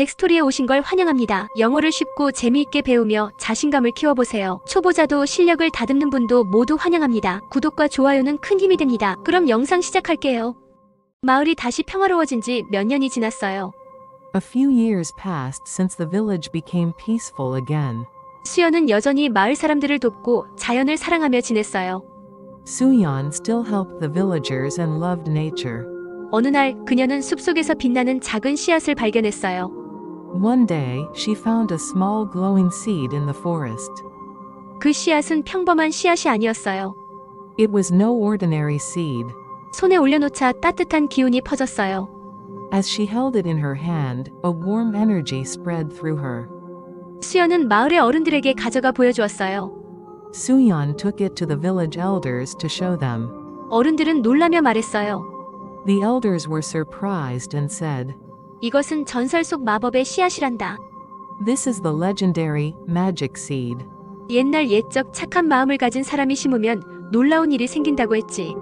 잭스토리에 오신 걸 환영합니다. 영어를 쉽고 재미있게 배우며 자신감을 키워보세요. 초보자도 실력을 다듬는 분도 모두 환영합니다. 구독과 좋아요는 큰 힘이 됩니다. 그럼 영상 시작할게요. 마을이 다시 평화로워진 지 몇 년이 지났어요. A few years passed since the village became peaceful again. 수연은 여전히 마을 사람들을 돕고 자연을 사랑하며 지냈어요. Suyeon still helped the villagers and loved nature. 어느 날 그녀는 숲속에서 빛나는 작은 씨앗을 발견했어요. One day, she found a small glowing seed in the forest. 그 씨앗은 평범한 씨앗이 아니었어요. It was no ordinary seed. 손에 올려놓자 따뜻한 기운이 퍼졌어요. As she held it in her hand, a warm energy spread through her. 수연은 마을의 어른들에게 가져가 보여주었어요. Suyeon took it to the village elders to show them. 어른들은 놀라며 말했어요. The elders were surprised and said, 이것은 전설 속 마법의 씨앗이란다. "This is the legendary magic seed." 옛날 옛적 착한 마음을 가진 사람이 심으면 놀라운 일이 생긴다고 했지.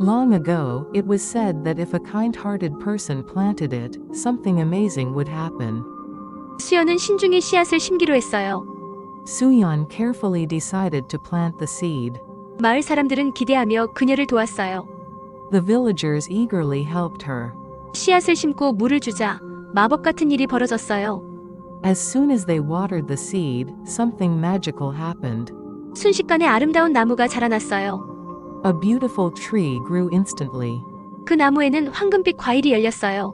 Long ago, it was said that if a kind-hearted person planted it, something amazing would happen. 수연은 신중히 씨앗을 심기로 했어요. Suyeon carefully decided to plant the seed. 마을 사람들은 기대하며 그녀를 도왔어요. The villagers eagerly helped her. 씨앗을 심고 물을 주자 마법 같은 일이 벌어졌어요. As soon as they watered the seed, something magical happened. 순식간에 아름다운 나무가 자라났어요. A beautiful tree grew instantly. 그 나무에는 황금빛 과일이 열렸어요.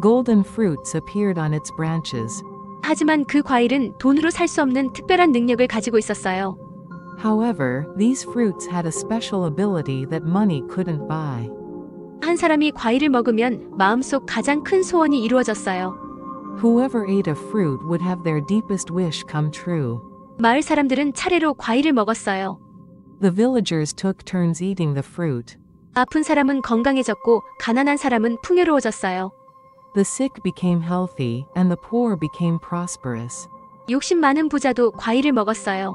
Golden fruits appeared on its branches. 하지만 그 과일은 돈으로 살 수 없는 특별한 능력을 가지고 있었어요. However, these fruits had a special ability that money couldn't buy. 한 사람이 과일을 먹으면 마음속 가장 큰 소원이 이루어졌어요. Whoever ate a fruit would have their deepest wish come true. 마을 사람들은 차례로 과일을 먹었어요. The villagers took turns eating the fruit. 아픈 사람은 건강해졌고 가난한 사람은 풍요로워졌어요. The sick became healthy, and the poor became prosperous. 욕심 많은 부자도 과일을 먹었어요.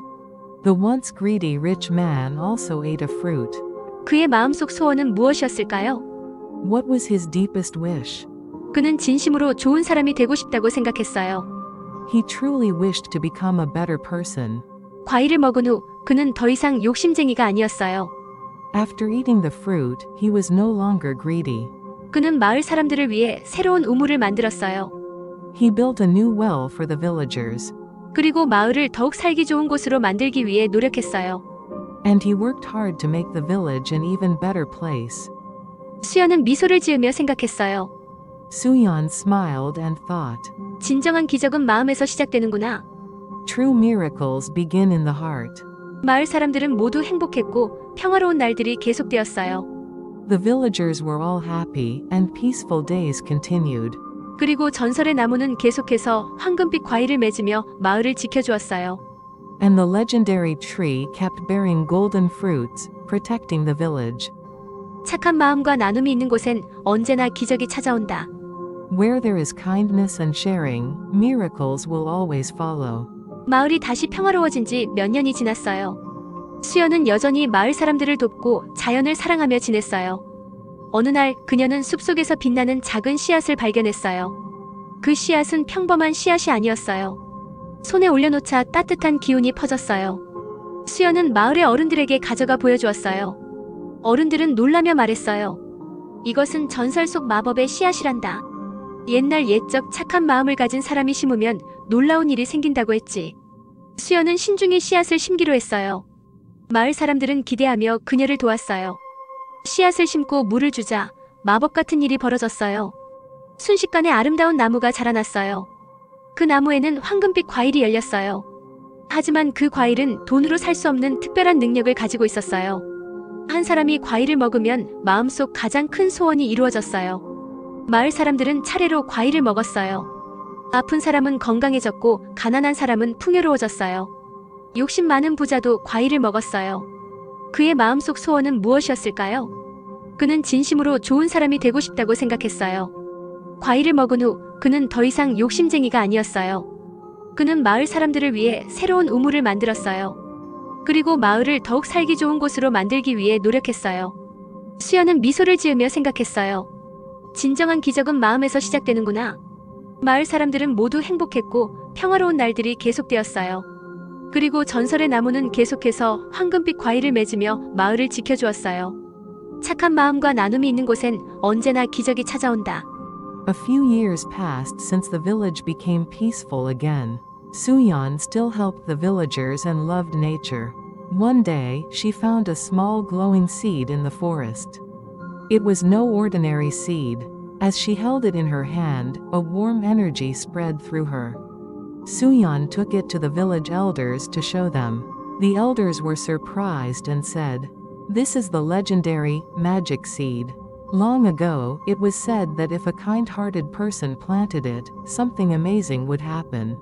The once greedy rich man also ate a fruit. 그의 마음속 소원은 무엇이었을까요? What was his deepest wish? 그는 진심으로 좋은 사람이 되고 싶다고 생각했어요. He truly wished to become a better person. 과일을 먹은 후 그는 더 이상 욕심쟁이가 아니었어요. After eating the fruit, he was no longer greedy. 그는 마을 사람들을 위해 새로운 우물을 만들었어요. He built a new well for the villagers. 그리고 마을을 더욱 살기 좋은 곳으로 만들기 위해 노력했어요. And he worked hard to make the village an even better place. 수연은 미소를 지으며 생각했어요. Suyeon smiled and thought, 진정한 기적은 마음에서 시작되는구나. "True miracles begin in the heart." 마을 사람들은 모두 행복했고 평화로운 날들이 계속되었어요. The villagers were all happy, and peaceful days continued. 그리고 전설의 나무는 계속해서 황금빛 과일을 맺으며 마을을 지켜주었어요. And the legendary tree kept bearing golden fruits, protecting the village. 착한 마음과 나눔이 있는 곳엔 언제나 기적이 찾아온다. Where there is kindness and sharing, miracles will always follow. 마을이 다시 평화로워진 지 몇 년이 지났어요. 수연은 여전히 마을 사람들을 돕고 자연을 사랑하며 지냈어요. 어느 날 그녀는 숲속에서 빛나는 작은 씨앗을 발견했어요. 그 씨앗은 평범한 씨앗이 아니었어요. 손에 올려놓자 따뜻한 기운이 퍼졌어요. 수연은 마을의 어른들에게 가져가 보여주었어요. 어른들은 놀라며 말했어요. 이것은 전설 속 마법의 씨앗이란다. 옛날 옛적 착한 마음을 가진 사람이 심으면 놀라운 일이 생긴다고 했지. 수연은 신중히 씨앗을 심기로 했어요. 마을 사람들은 기대하며 그녀를 도왔어요. 씨앗을 심고 물을 주자 마법 같은 일이 벌어졌어요. 순식간에 아름다운 나무가 자라났어요. 그 나무에는 황금빛 과일이 열렸어요. 하지만 그 과일은 돈으로 살 수 없는 특별한 능력을 가지고 있었어요. 한 사람이 과일을 먹으면 마음속 가장 큰 소원이 이루어졌어요. 마을 사람들은 차례로 과일을 먹었어요. 아픈 사람은 건강해졌고 가난한 사람은 풍요로워졌어요. 욕심 많은 부자도 과일을 먹었어요. 그의 마음속 소원은 무엇이었을까요? 그는 진심으로 좋은 사람이 되고 싶다고 생각했어요. 과일을 먹은 후 그는 더 이상 욕심쟁이가 아니었어요. 그는 마을 사람들을 위해 새로운 우물을 만들었어요. 그리고 마을을 더욱 살기 좋은 곳으로 만들기 위해 노력했어요. 수연은 미소를 지으며 생각했어요. 진정한 기적은 마음에서 시작되는구나. 마을 사람들은 모두 행복했고 평화로운 날들이 계속되었어요. 그리고 전설의 나무는 계속해서 황금빛 과일을 맺으며 마을을 지켜주었어요. 착한 마음과 나눔이 있는 곳엔 언제나 기적이 찾아온다. A few years passed since the village became peaceful again. Suyeon still helped the villagers and loved nature. One day, she found a small glowing seed in the forest. It was no ordinary seed. As she held it in her hand, a warm energy spread through her. Suyeon took it to the village elders to show them. The elders were surprised and said, "This is the legendary magic seed. Long ago, it was said that if a kind-hearted person planted it, something amazing would happen."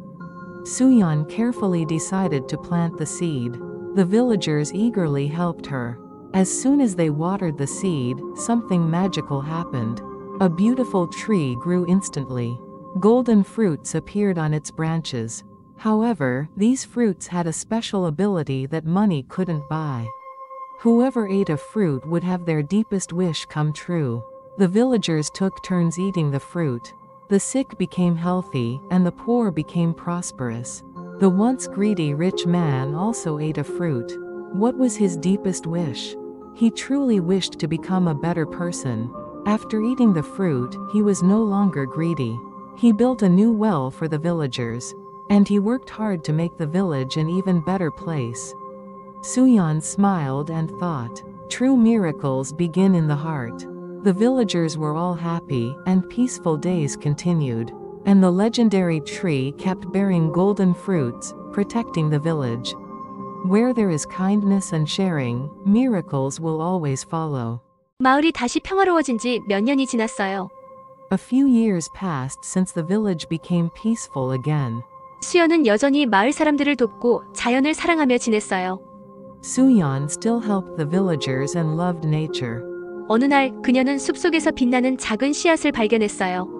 Suyeon carefully decided to plant the seed. The villagers eagerly helped her. As soon as they watered the seed, something magical happened. A beautiful tree grew instantly. Golden fruits appeared on its branches. However, these fruits had a special ability that money couldn't buy. Whoever ate a fruit would have their deepest wish come true. The villagers took turns eating the fruit. The sick became healthy, and the poor became prosperous. The once greedy rich man also ate a fruit. What was his deepest wish? He truly wished to become a better person. After eating the fruit, he was no longer greedy. He built a new well for the villagers. And he worked hard to make the village an even better place. Suyeon smiled and thought, "True miracles begin in the heart." The villagers were all happy, and peaceful days continued. And the legendary tree kept bearing golden fruits, protecting the village. Where there is kindness and sharing, miracles will always follow. 마을이 다시 평화로워진 지 몇 년이 지났어요. A few years passed since the village became peaceful again. 수연은 여전히 마을 사람들을 돕고 자연을 사랑하며 지냈어요. Suyeon still helped the villagers and loved nature. 어느 날 그녀는 숲속에서 빛나는 작은 씨앗을 발견했어요.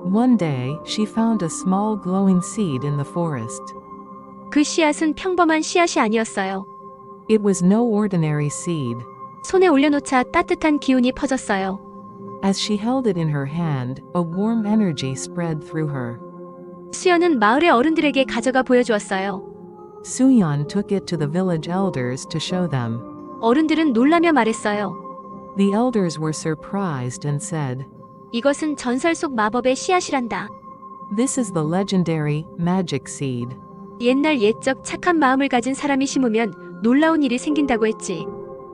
One day, she found a small glowing seed in the forest. 그 씨앗은 평범한 씨앗이 아니었어요. It was no ordinary seed. 손에 올려놓자 따뜻한 기운이 퍼졌어요. As she held it in her hand, a warm energy spread through her. 수연은 마을의 어른들에게 가져가 보여주었어요. Suyeon took it to the village elders to show them. 어른들은 놀라며 말했어요. The elders were surprised and said, 이것은 전설 속 마법의 씨앗이란다. "This is the legendary magic seed." 옛날 옛적 착한 마음을 가진 사람이 심으면 놀라운 일이 생긴다고 했지.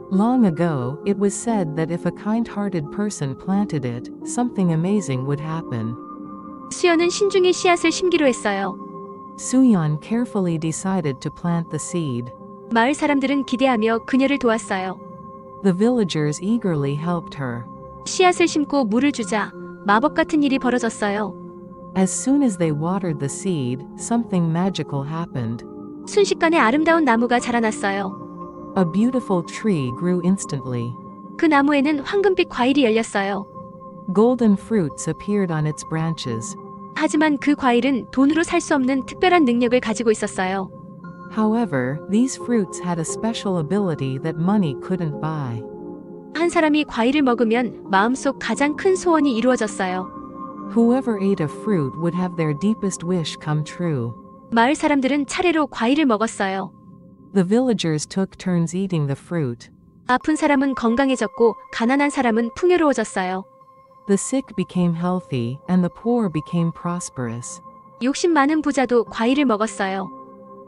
Long ago, it was said that if a kind-hearted person planted it, something amazing would happen. 수연은 신중히 씨앗을 심기로 했어요. Suyeon carefully decided to plant the seed. 마을 사람들은 기대하며 그녀를 도왔어요. The villagers eagerly helped her. 씨앗을 심고 물을 주자 마법 같은 일이 벌어졌어요. As soon as they watered the seed, something magical happened. 순식간에 아름다운 나무가 자라났어요. A beautiful tree grew instantly. 그 나무에는 황금빛 과일이 열렸어요. Golden fruits appeared on its branches. 하지만 그 과일은 돈으로 살 수 없는 특별한 능력을 가지고 있었어요. However, these fruits had a special ability that money couldn't buy. 한 사람이 과일을 먹으면 마음속 가장 큰 소원이 이루어졌어요. Whoever ate a fruit would have their deepest wish come true. 마을 사람들은 차례로 과일을 먹었어요. The villagers took turns eating the fruit. 아픈 사람은 건강해졌고 가난한 사람은 풍요로워졌어요. The sick became healthy, and the poor became prosperous. 욕심 많은 부자도 과일을 먹었어요.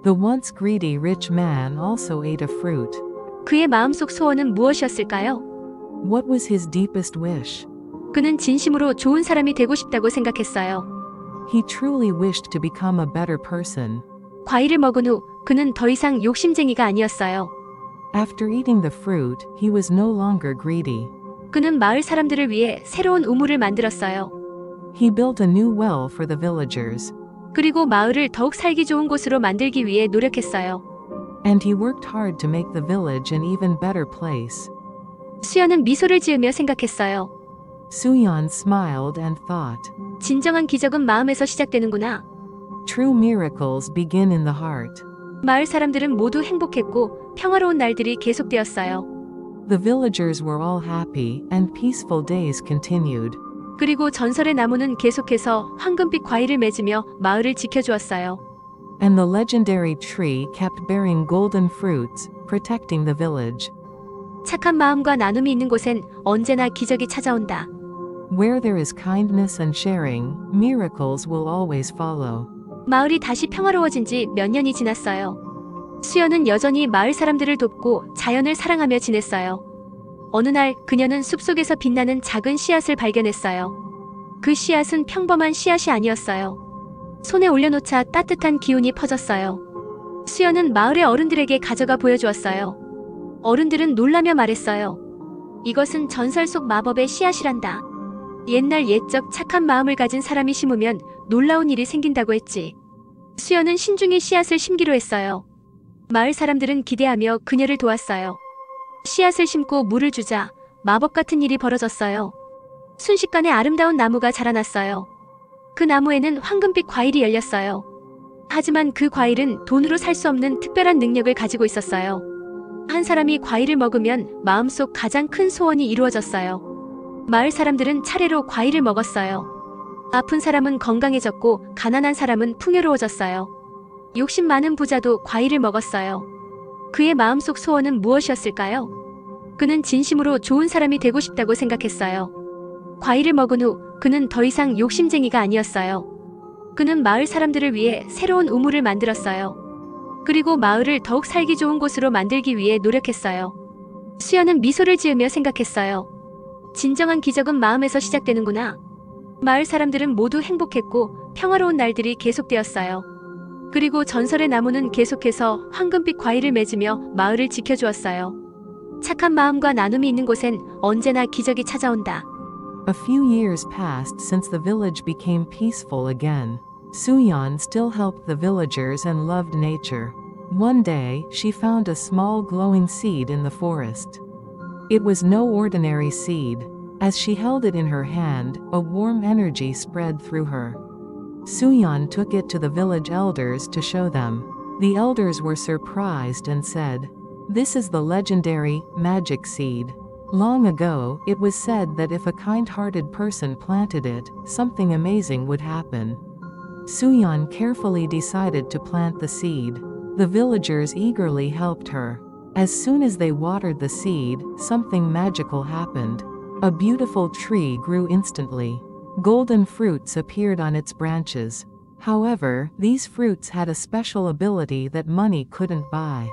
The once greedy rich man also ate a fruit. 그의 마음속 소원은 무엇이었을까요? What was his deepest wish? 그는 진심으로 좋은 사람이 되고 싶다고 생각했어요. He truly wished to become a better person. 과일을 먹은 후 그는 더 이상 욕심쟁이가 아니었어요. After eating the fruit, he was no longer greedy. 그는 마을 사람들을 위해 새로운 우물을 만들었어요. He built a new well for the villagers. 그리고 마을을 더욱 살기 좋은 곳으로 만들기 위해 노력했어요. And he worked hard to make the village an even better place. 수연은 미소를 지으며 생각했어요. Suyeon smiled and thought, 진정한 기적은 마음에서 시작되는구나. "True miracles begin in the heart." 마을 사람들은 모두 행복했고 평화로운 날들이 계속되었어요. The villagers were all happy, and peaceful days continued. 그리고 전설의 나무는 계속해서 황금빛 과일을 맺으며 마을을 지켜주었어요. And the legendary tree kept bearing golden fruits, protecting the village. 착한 마음과 나눔이 있는 곳엔 언제나 기적이 찾아온다. Where there is kindness and sharing, miracles will always follow. 마을이 다시 평화로워진 지 몇 년이 지났어요. 수연은 여전히 마을 사람들을 돕고 자연을 사랑하며 지냈어요. 어느 날 그녀는 숲속에서 빛나는 작은 씨앗을 발견했어요. 그 씨앗은 평범한 씨앗이 아니었어요. 손에 올려놓자 따뜻한 기운이 퍼졌어요. 수연은 마을의 어른들에게 가져가 보여주었어요. 어른들은 놀라며 말했어요. 이것은 전설 속 마법의 씨앗이란다. 옛날 옛적 착한 마음을 가진 사람이 심으면 놀라운 일이 생긴다고 했지. 수연은 신중히 씨앗을 심기로 했어요. 마을 사람들은 기대하며 그녀를 도왔어요. 씨앗을 심고 물을 주자 마법 같은 일이 벌어졌어요. 순식간에 아름다운 나무가 자라났어요. 그 나무에는 황금빛 과일이 열렸어요. 하지만 그 과일은 돈으로 살 수 없는 특별한 능력을 가지고 있었어요. 한 사람이 과일을 먹으면 마음속 가장 큰 소원이 이루어졌어요. 마을 사람들은 차례로 과일을 먹었어요. 아픈 사람은 건강해졌고 가난한 사람은 풍요로워졌어요. 욕심 많은 부자도 과일을 먹었어요. 그의 마음속 소원은 무엇이었을까요? 그는 진심으로 좋은 사람이 되고 싶다고 생각했어요. 과일을 먹은 후 그는 더 이상 욕심쟁이가 아니었어요. 그는 마을 사람들을 위해 새로운 우물을 만들었어요. 그리고 마을을 더욱 살기 좋은 곳으로 만들기 위해 노력했어요. 수연은 미소를 지으며 생각했어요. 진정한 기적은 마음에서 시작되는구나. 마을 사람들은 모두 행복했고 평화로운 날들이 계속되었어요. 그리고 전설의 나무는 계속해서 황금빛 과일을 맺으며 마을을 지켜주었어요. 착한 마음과 나눔이 있는 곳엔 언제나 기적이 찾아온다. A few years passed since the village became peaceful again. Suyeon still helped the villagers and loved nature. One day, she found a small glowing seed in the forest. It was no ordinary seed. As she held it in her hand, a warm energy spread through her. Suyeon took it to the village elders to show them. The elders were surprised and said, "This is the legendary magic seed. Long ago, it was said that if a kind-hearted person planted it, something amazing would happen." Suyeon carefully decided to plant the seed. The villagers eagerly helped her. As soon as they watered the seed, something magical happened. A beautiful tree grew instantly. Golden fruits appeared on its branches. However, these fruits had a special ability that money couldn't buy.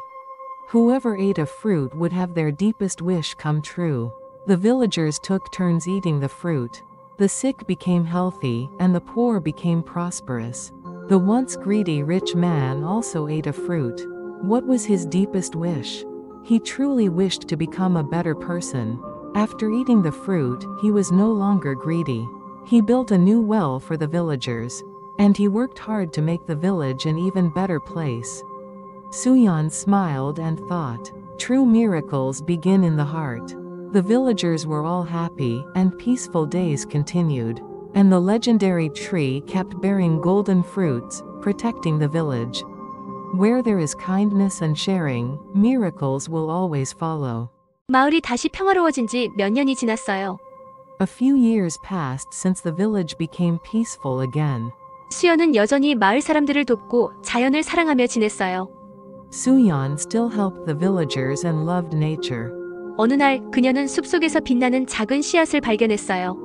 Whoever ate a fruit would have their deepest wish come true. The villagers took turns eating the fruit. The sick became healthy, and the poor became prosperous. The once greedy rich man also ate a fruit. What was his deepest wish? He truly wished to become a better person. After eating the fruit, he was no longer greedy. He built a new well for the villagers. And he worked hard to make the village an even better place. Suyeon smiled and thought, "True miracles begin in the heart." The villagers were all happy, and peaceful days continued. And the legendary tree kept bearing golden fruits, protecting the village. Where there is kindness and sharing, miracles will always follow. 마을이 다시 평화로워진 지 몇 년이 지났어요. A few years passed since the village became peaceful again. 수연은 여전히 마을 사람들을 돕고 자연을 사랑하며 지냈어요. Suyeon still helped the villagers and loved nature. 어느 날 그녀는 숲속에서 빛나는 작은 씨앗을 발견했어요.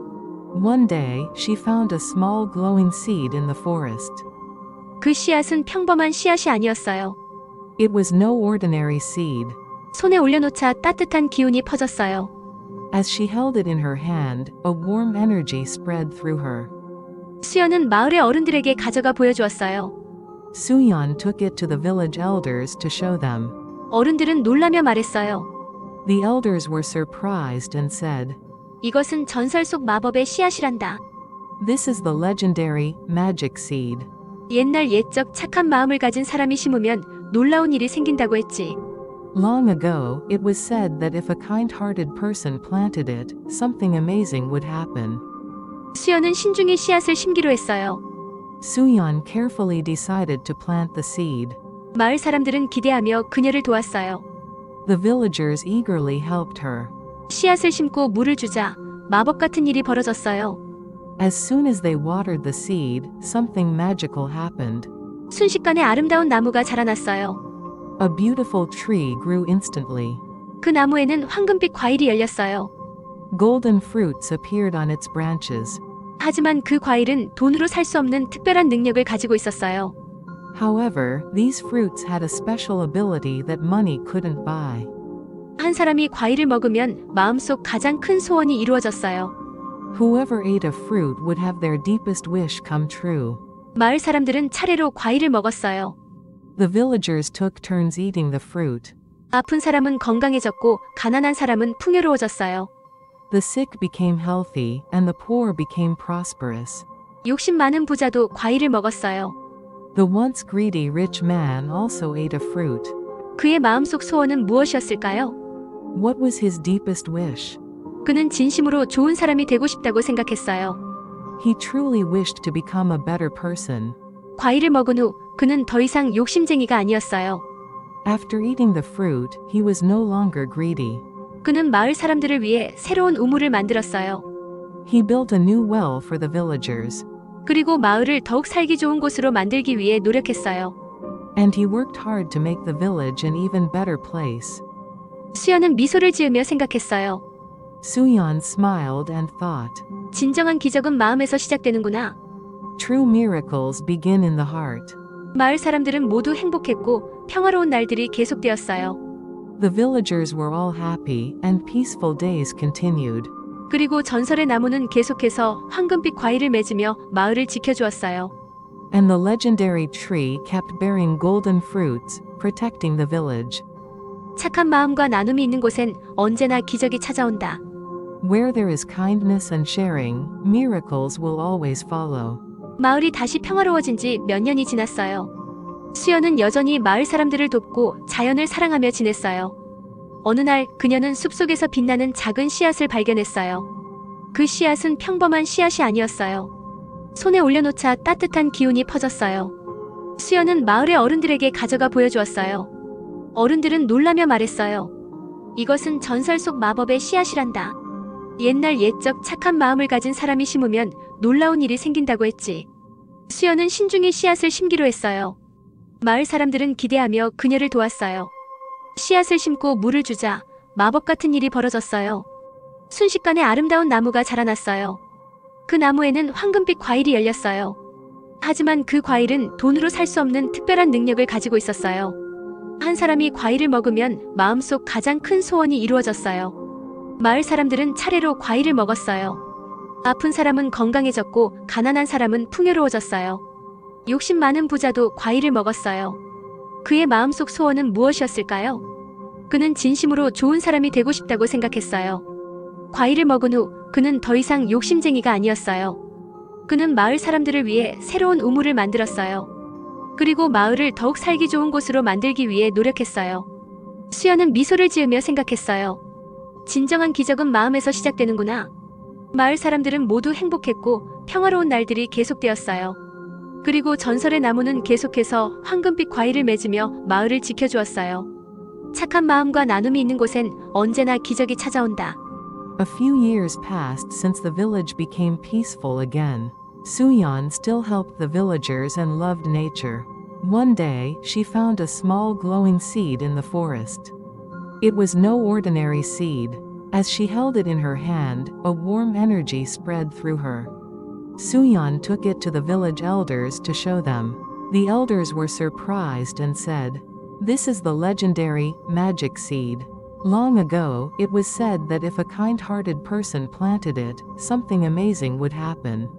One day, she found a small glowing seed in the forest. 그 씨앗은 평범한 씨앗이 아니었어요. It was no ordinary seed. 손에 올려놓자 따뜻한 기운이 퍼졌어요. As she held it in her hand, a warm energy spread through her. 수연은 마을의 어른들에게 가져가 보여주었어요. Suyeon took it to the village elders to show them. 어른들은 놀라며 말했어요. The elders were surprised and said, 이것은 전설 속 마법의 씨앗이란다. "This is the legendary magic seed." 옛날 옛적 착한 마음을 가진 사람이 심으면 놀라운 일이 생긴다고 했지. Long ago, it was said that if a kind-hearted person planted it, something amazing would happen. 수연은 신중히 씨앗을 심기로 했어요. Suyeon carefully decided to plant the seed. 마을 사람들은 기대하며 그녀를 도왔어요. The villagers eagerly helped her. 씨앗을 심고 물을 주자 마법 같은 일이 벌어졌어요. As soon as they watered the seed, something magical happened. 순식간에 아름다운 나무가 자라났어요. A beautiful tree grew instantly. 그 나무에는 황금빛 과일이 열렸어요. Golden fruits appeared on its branches. 하지만 그 과일은 돈으로 살 수 없는 특별한 능력을 가지고 있었어요. However, these fruits had a special ability that money couldn't buy. 한 사람이 과일을 먹으면 마음속 가장 큰 소원이 이루어졌어요. Whoever ate a fruit would have their deepest wish come true. 마을 사람들은 차례로 과일을 먹었어요. The villagers took turns eating the fruit. 아픈 사람은 건강해졌고 가난한 사람은 풍요로워졌어요. The sick became healthy, and the poor became prosperous. 욕심 많은 부자도 과일을 먹었어요. The once greedy rich man also ate a fruit. 그의 마음속 소원은 무엇이었을까요? What was his deepest wish? 그는 진심으로 좋은 사람이 되고 싶다고 생각했어요. He truly wished to become a better person. 과일을 먹은 후 그는 더 이상 욕심쟁이가 아니었어요. After eating the fruit, he was no longer greedy. 그는 마을 사람들을 위해 새로운 우물을 만들었어요. He built a new well for the villagers. 그리고 마을을 더욱 살기 좋은 곳으로 만들기 위해 노력했어요. And he worked hard to make the village an even better place. 수연은 미소를 지으며 생각했어요. Suyeon smiled and thought, 진정한 기적은 마음에서 시작되는구나. true miracles begin in the heart. 마을 사람들은 모두 행복했고 평화로운 날들이 계속되었어요. The villagers were all happy, and peaceful days continued. 그리고 전설의 나무는 계속해서 황금빛 과일을 맺으며 마을을 지켜주었어요. And the legendary tree kept bearing golden fruits, protecting the village. 착한 마음과 나눔이 있는 곳엔 언제나 기적이 찾아온다. Where there is kindness and sharing, miracles will always follow. 마을이 다시 평화로워진 지 몇 년이 지났어요. 수연은 여전히 마을 사람들을 돕고 자연을 사랑하며 지냈어요. 어느 날 그녀는 숲속에서 빛나는 작은 씨앗을 발견했어요. 그 씨앗은 평범한 씨앗이 아니었어요. 손에 올려놓자 따뜻한 기운이 퍼졌어요. 수연은 마을의 어른들에게 가져가 보여주었어요. 어른들은 놀라며 말했어요. 이것은 전설 속 마법의 씨앗이란다. 옛날 옛적 착한 마음을 가진 사람이 심으면 놀라운 일이 생긴다고 했지. 수연은 신중히 씨앗을 심기로 했어요. 마을 사람들은 기대하며 그녀를 도왔어요. 씨앗을 심고 물을 주자 마법 같은 일이 벌어졌어요. 순식간에 아름다운 나무가 자라났어요. 그 나무에는 황금빛 과일이 열렸어요. 하지만 그 과일은 돈으로 살 수 없는 특별한 능력을 가지고 있었어요. 한 사람이 과일을 먹으면 마음속 가장 큰 소원이 이루어졌어요. 마을 사람들은 차례로 과일을 먹었어요. 아픈 사람은 건강해졌고 가난한 사람은 풍요로워졌어요. 욕심 많은 부자도 과일을 먹었어요. 그의 마음속 소원은 무엇이었을까요? 그는 진심으로 좋은 사람이 되고 싶다고 생각했어요. 과일을 먹은 후 그는 더 이상 욕심쟁이가 아니었어요. 그는 마을 사람들을 위해 새로운 우물을 만들었어요. 그리고 마을을 더욱 살기 좋은 곳으로 만들기 위해 노력했어요. 수연은 미소를 지으며 생각했어요. 진정한 기적은 마음에서 시작되는구나. 마을 사람들은 모두 행복했고 평화로운 날들이 계속되었어요. 그리고 전설의 나무는 계속해서 황금빛 과일을 맺으며 마을을 지켜주었어요. 착한 마음과 나눔이 있는 곳엔 언제나 기적이 찾아온다. A few years passed since the village became peaceful again. Suyeon still helped the villagers and loved nature. One day, she found a small glowing seed in the forest. It was no ordinary seed. As she held it in her hand, a warm energy spread through her. Suyeon took it to the village elders to show them. The elders were surprised and said, "This is the legendary, magic seed. Long ago, it was said that if a kind-hearted person planted it, something amazing would happen."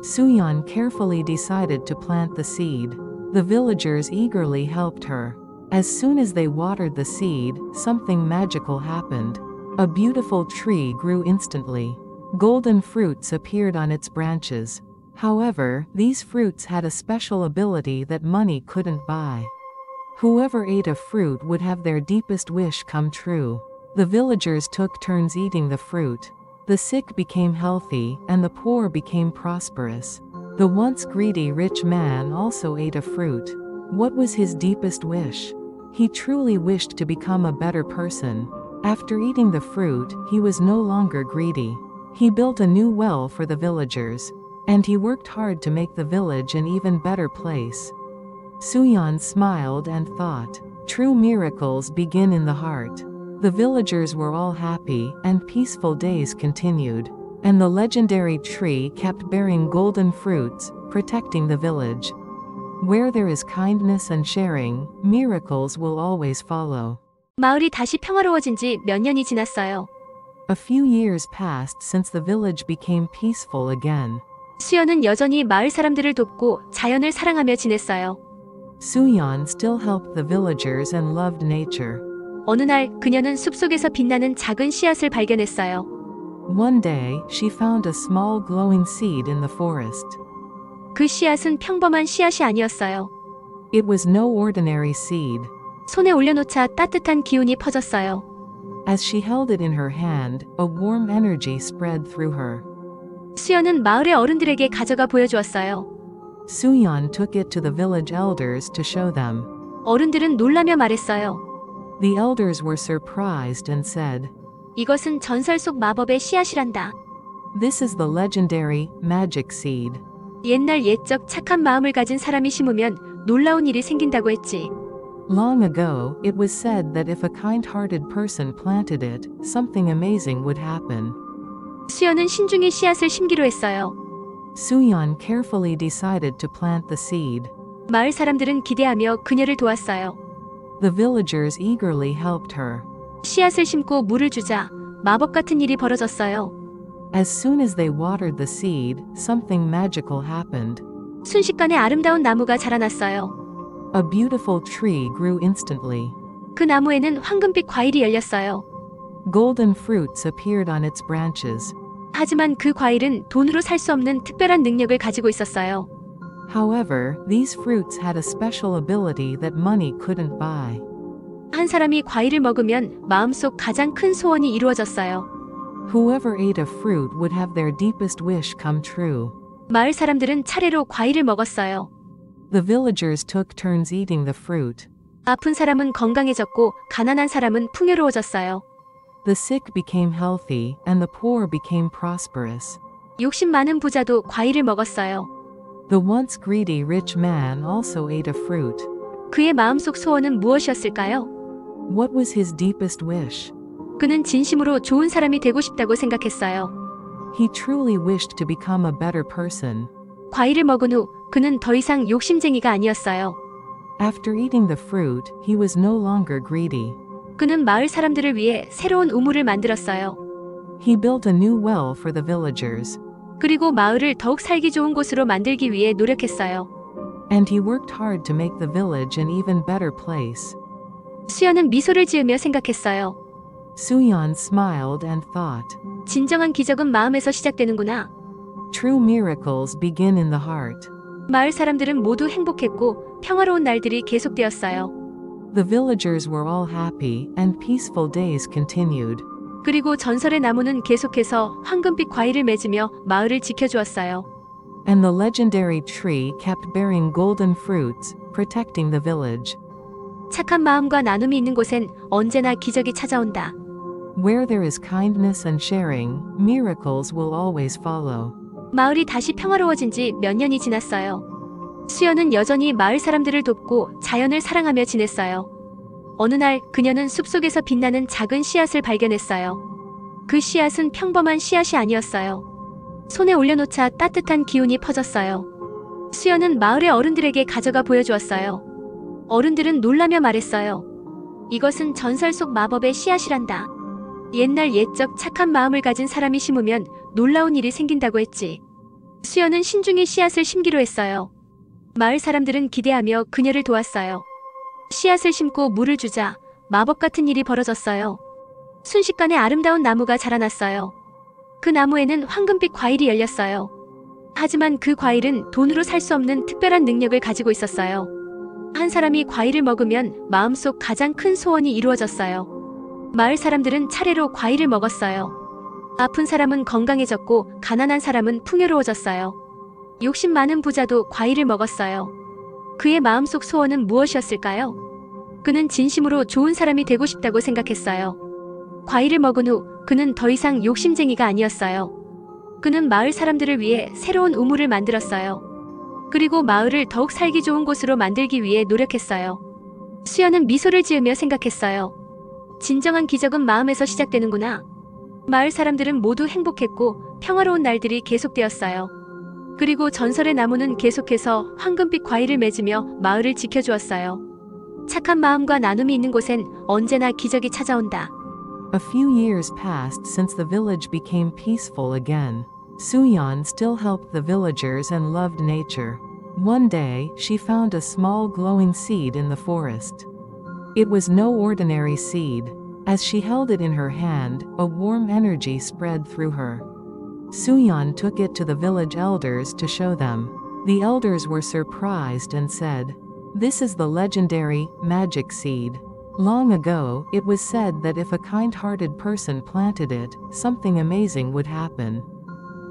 Suyeon carefully decided to plant the seed. The villagers eagerly helped her. As soon as they watered the seed, something magical happened. A beautiful tree grew instantly. Golden fruits appeared on its branches. However, these fruits had a special ability that money couldn't buy. Whoever ate a fruit would have their deepest wish come true. The villagers took turns eating the fruit. The sick became healthy, and the poor became prosperous. The once greedy rich man also ate a fruit. What was his deepest wish? He truly wished to become a better person. After eating the fruit, he was no longer greedy. He built a new well for the villagers. And he worked hard to make the village an even better place. Suyeon smiled and thought, true miracles begin in the heart. The villagers were all happy, and peaceful days continued. And the legendary tree kept bearing golden fruits, protecting the village. Where there is kindness and sharing, miracles will always follow. 마을이 다시 평화로워진 지 몇 년이 지났어요. A few years passed since the village became peaceful again. 수연은 여전히 마을 사람들을 돕고 자연을 사랑하며 지냈어요. Suyeon still helped the villagers and loved nature. 어느 날 그녀는 숲속에서 빛나는 작은 씨앗을 발견했어요. One day, she found a small glowing seed in the forest. 그 씨앗은 평범한 씨앗이 아니었어요. It was no ordinary seed. 손에 올려놓자 따뜻한 기운이 퍼졌어요. As she held it in her hand, a warm energy spread through her. 수연은 마을의 어른들에게 가져가 보여주었어요. Suyeon took it to the village elders to show them. 어른들은 놀라며 말했어요. The elders were surprised and said, 이것은 전설 속 마법의 씨앗이란다. "This is the legendary magic seed." 옛날 옛적 착한 마음을 가진 사람이 심으면 놀라운 일이 생긴다고 했지. Long ago, it was said that if a kind-hearted person planted it, something amazing would happen. 수연은 신중히 씨앗을 심기로 했어요. Suyeon carefully decided to plant the seed. 마을 사람들은 기대하며 그녀를 도왔어요. The villagers eagerly helped her. 씨앗을 심고 물을 주자 마법 같은 일이 벌어졌어요. As soon as they watered the seed, something magical happened. 순식간에 아름다운 나무가 자라났어요. A beautiful tree grew instantly. 그 나무에는 황금빛 과일이 열렸어요. Golden fruits appeared on its branches. 하지만 그 과일은 돈으로 살 수 없는 특별한 능력을 가지고 있었어요. However, these fruits had a special ability that money couldn't buy. 한 사람이 과일을 먹으면 마음속 가장 큰 소원이 이루어졌어요. Whoever ate a fruit would have their deepest wish come true. 마을 사람들은 차례로 과일을 먹었어요. The villagers took turns eating the fruit. 아픈 사람은 건강해졌고 가난한 사람은 풍요로워졌어요. The sick became healthy, and the poor became prosperous. 욕심 많은 부자도 과일을 먹었어요. The once greedy rich man also ate a fruit. 그의 마음속 소원은 무엇이었을까요? What was his deepest wish? 그는 진심으로 좋은 사람이 되고 싶다고 생각했어요. He truly wished to become a better person. 과일을 먹은 후 그는 더 이상 욕심쟁이가 아니었어요. After eating the fruit, he was no longer greedy. 그는 마을 사람들을 위해 새로운 우물을 만들었어요. He built a new well for the villagers. 그리고 마을을 더욱 살기 좋은 곳으로 만들기 위해 노력했어요. And he worked hard to make the village an even better place. 수연은 미소를 지으며 생각했어요. Suyeon smiled and thought, 진정한 기적은 마음에서 시작되는구나. true miracles begin in the heart. 마을 사람들은 모두 행복했고 평화로운 날들이 계속되었어요. The villagers were all happy, and peaceful days continued. 그리고 전설의 나무는 계속해서 황금빛 과일을 맺으며 마을을 지켜주었어요. And the legendary tree kept bearing golden fruits, protecting the village. 착한 마음과 나눔이 있는 곳엔 언제나 기적이 찾아온다. Where there is kindness and sharing, miracles will always follow. 마을이 다시 평화로워진 지 몇 년이 지났어요. 수연은 여전히 마을 사람들을 돕고 자연을 사랑하며 지냈어요. 어느 날 그녀는 숲속에서 빛나는 작은 씨앗을 발견했어요. 그 씨앗은 평범한 씨앗이 아니었어요. 손에 올려놓자 따뜻한 기운이 퍼졌어요. 수연은 마을의 어른들에게 가져가 보여주었어요. 어른들은 놀라며 말했어요. 이것은 전설 속 마법의 씨앗이란다. 옛날 옛적 착한 마음을 가진 사람이 심으면 놀라운 일이 생긴다고 했지. 수연은 신중히 씨앗을 심기로 했어요. 마을 사람들은 기대하며 그녀를 도왔어요. 씨앗을 심고 물을 주자 마법 같은 일이 벌어졌어요. 순식간에 아름다운 나무가 자라났어요. 그 나무에는 황금빛 과일이 열렸어요. 하지만 그 과일은 돈으로 살 수 없는 특별한 능력을 가지고 있었어요. 한 사람이 과일을 먹으면 마음속 가장 큰 소원이 이루어졌어요. 마을 사람들은 차례로 과일을 먹었어요. 아픈 사람은 건강해졌고 가난한 사람은 풍요로워졌어요. 욕심 많은 부자도 과일을 먹었어요. 그의 마음속 소원은 무엇이었을까요? 그는 진심으로 좋은 사람이 되고 싶다고 생각했어요. 과일을 먹은 후 그는 더 이상 욕심쟁이가 아니었어요. 그는 마을 사람들을 위해 새로운 우물을 만들었어요. 그리고 마을을 더욱 살기 좋은 곳으로 만들기 위해 노력했어요. 수연은 미소를 지으며 생각했어요. 진정한 기적은 마음에서 시작되는구나. 마을 사람들은 모두 행복했고 평화로운 날들이 계속되었어요. 그리고 전설의 나무는 계속해서 황금빛 과일을 맺으며 마을을 지켜주었어요. 착한 마음과 나눔이 있는 곳엔 언제나 기적이 찾아온다. A few years passed since the village became peaceful again. Suyeon still helped the villagers and loved nature. One day, she found a small glowing seed in the forest. It was no ordinary seed. As she held it in her hand, a warm energy spread through her. Suyeon took it to the village elders to show them. The elders were surprised and said, "This is the legendary magic seed. Long ago, it was said that if a kind-hearted person planted it, something amazing would happen."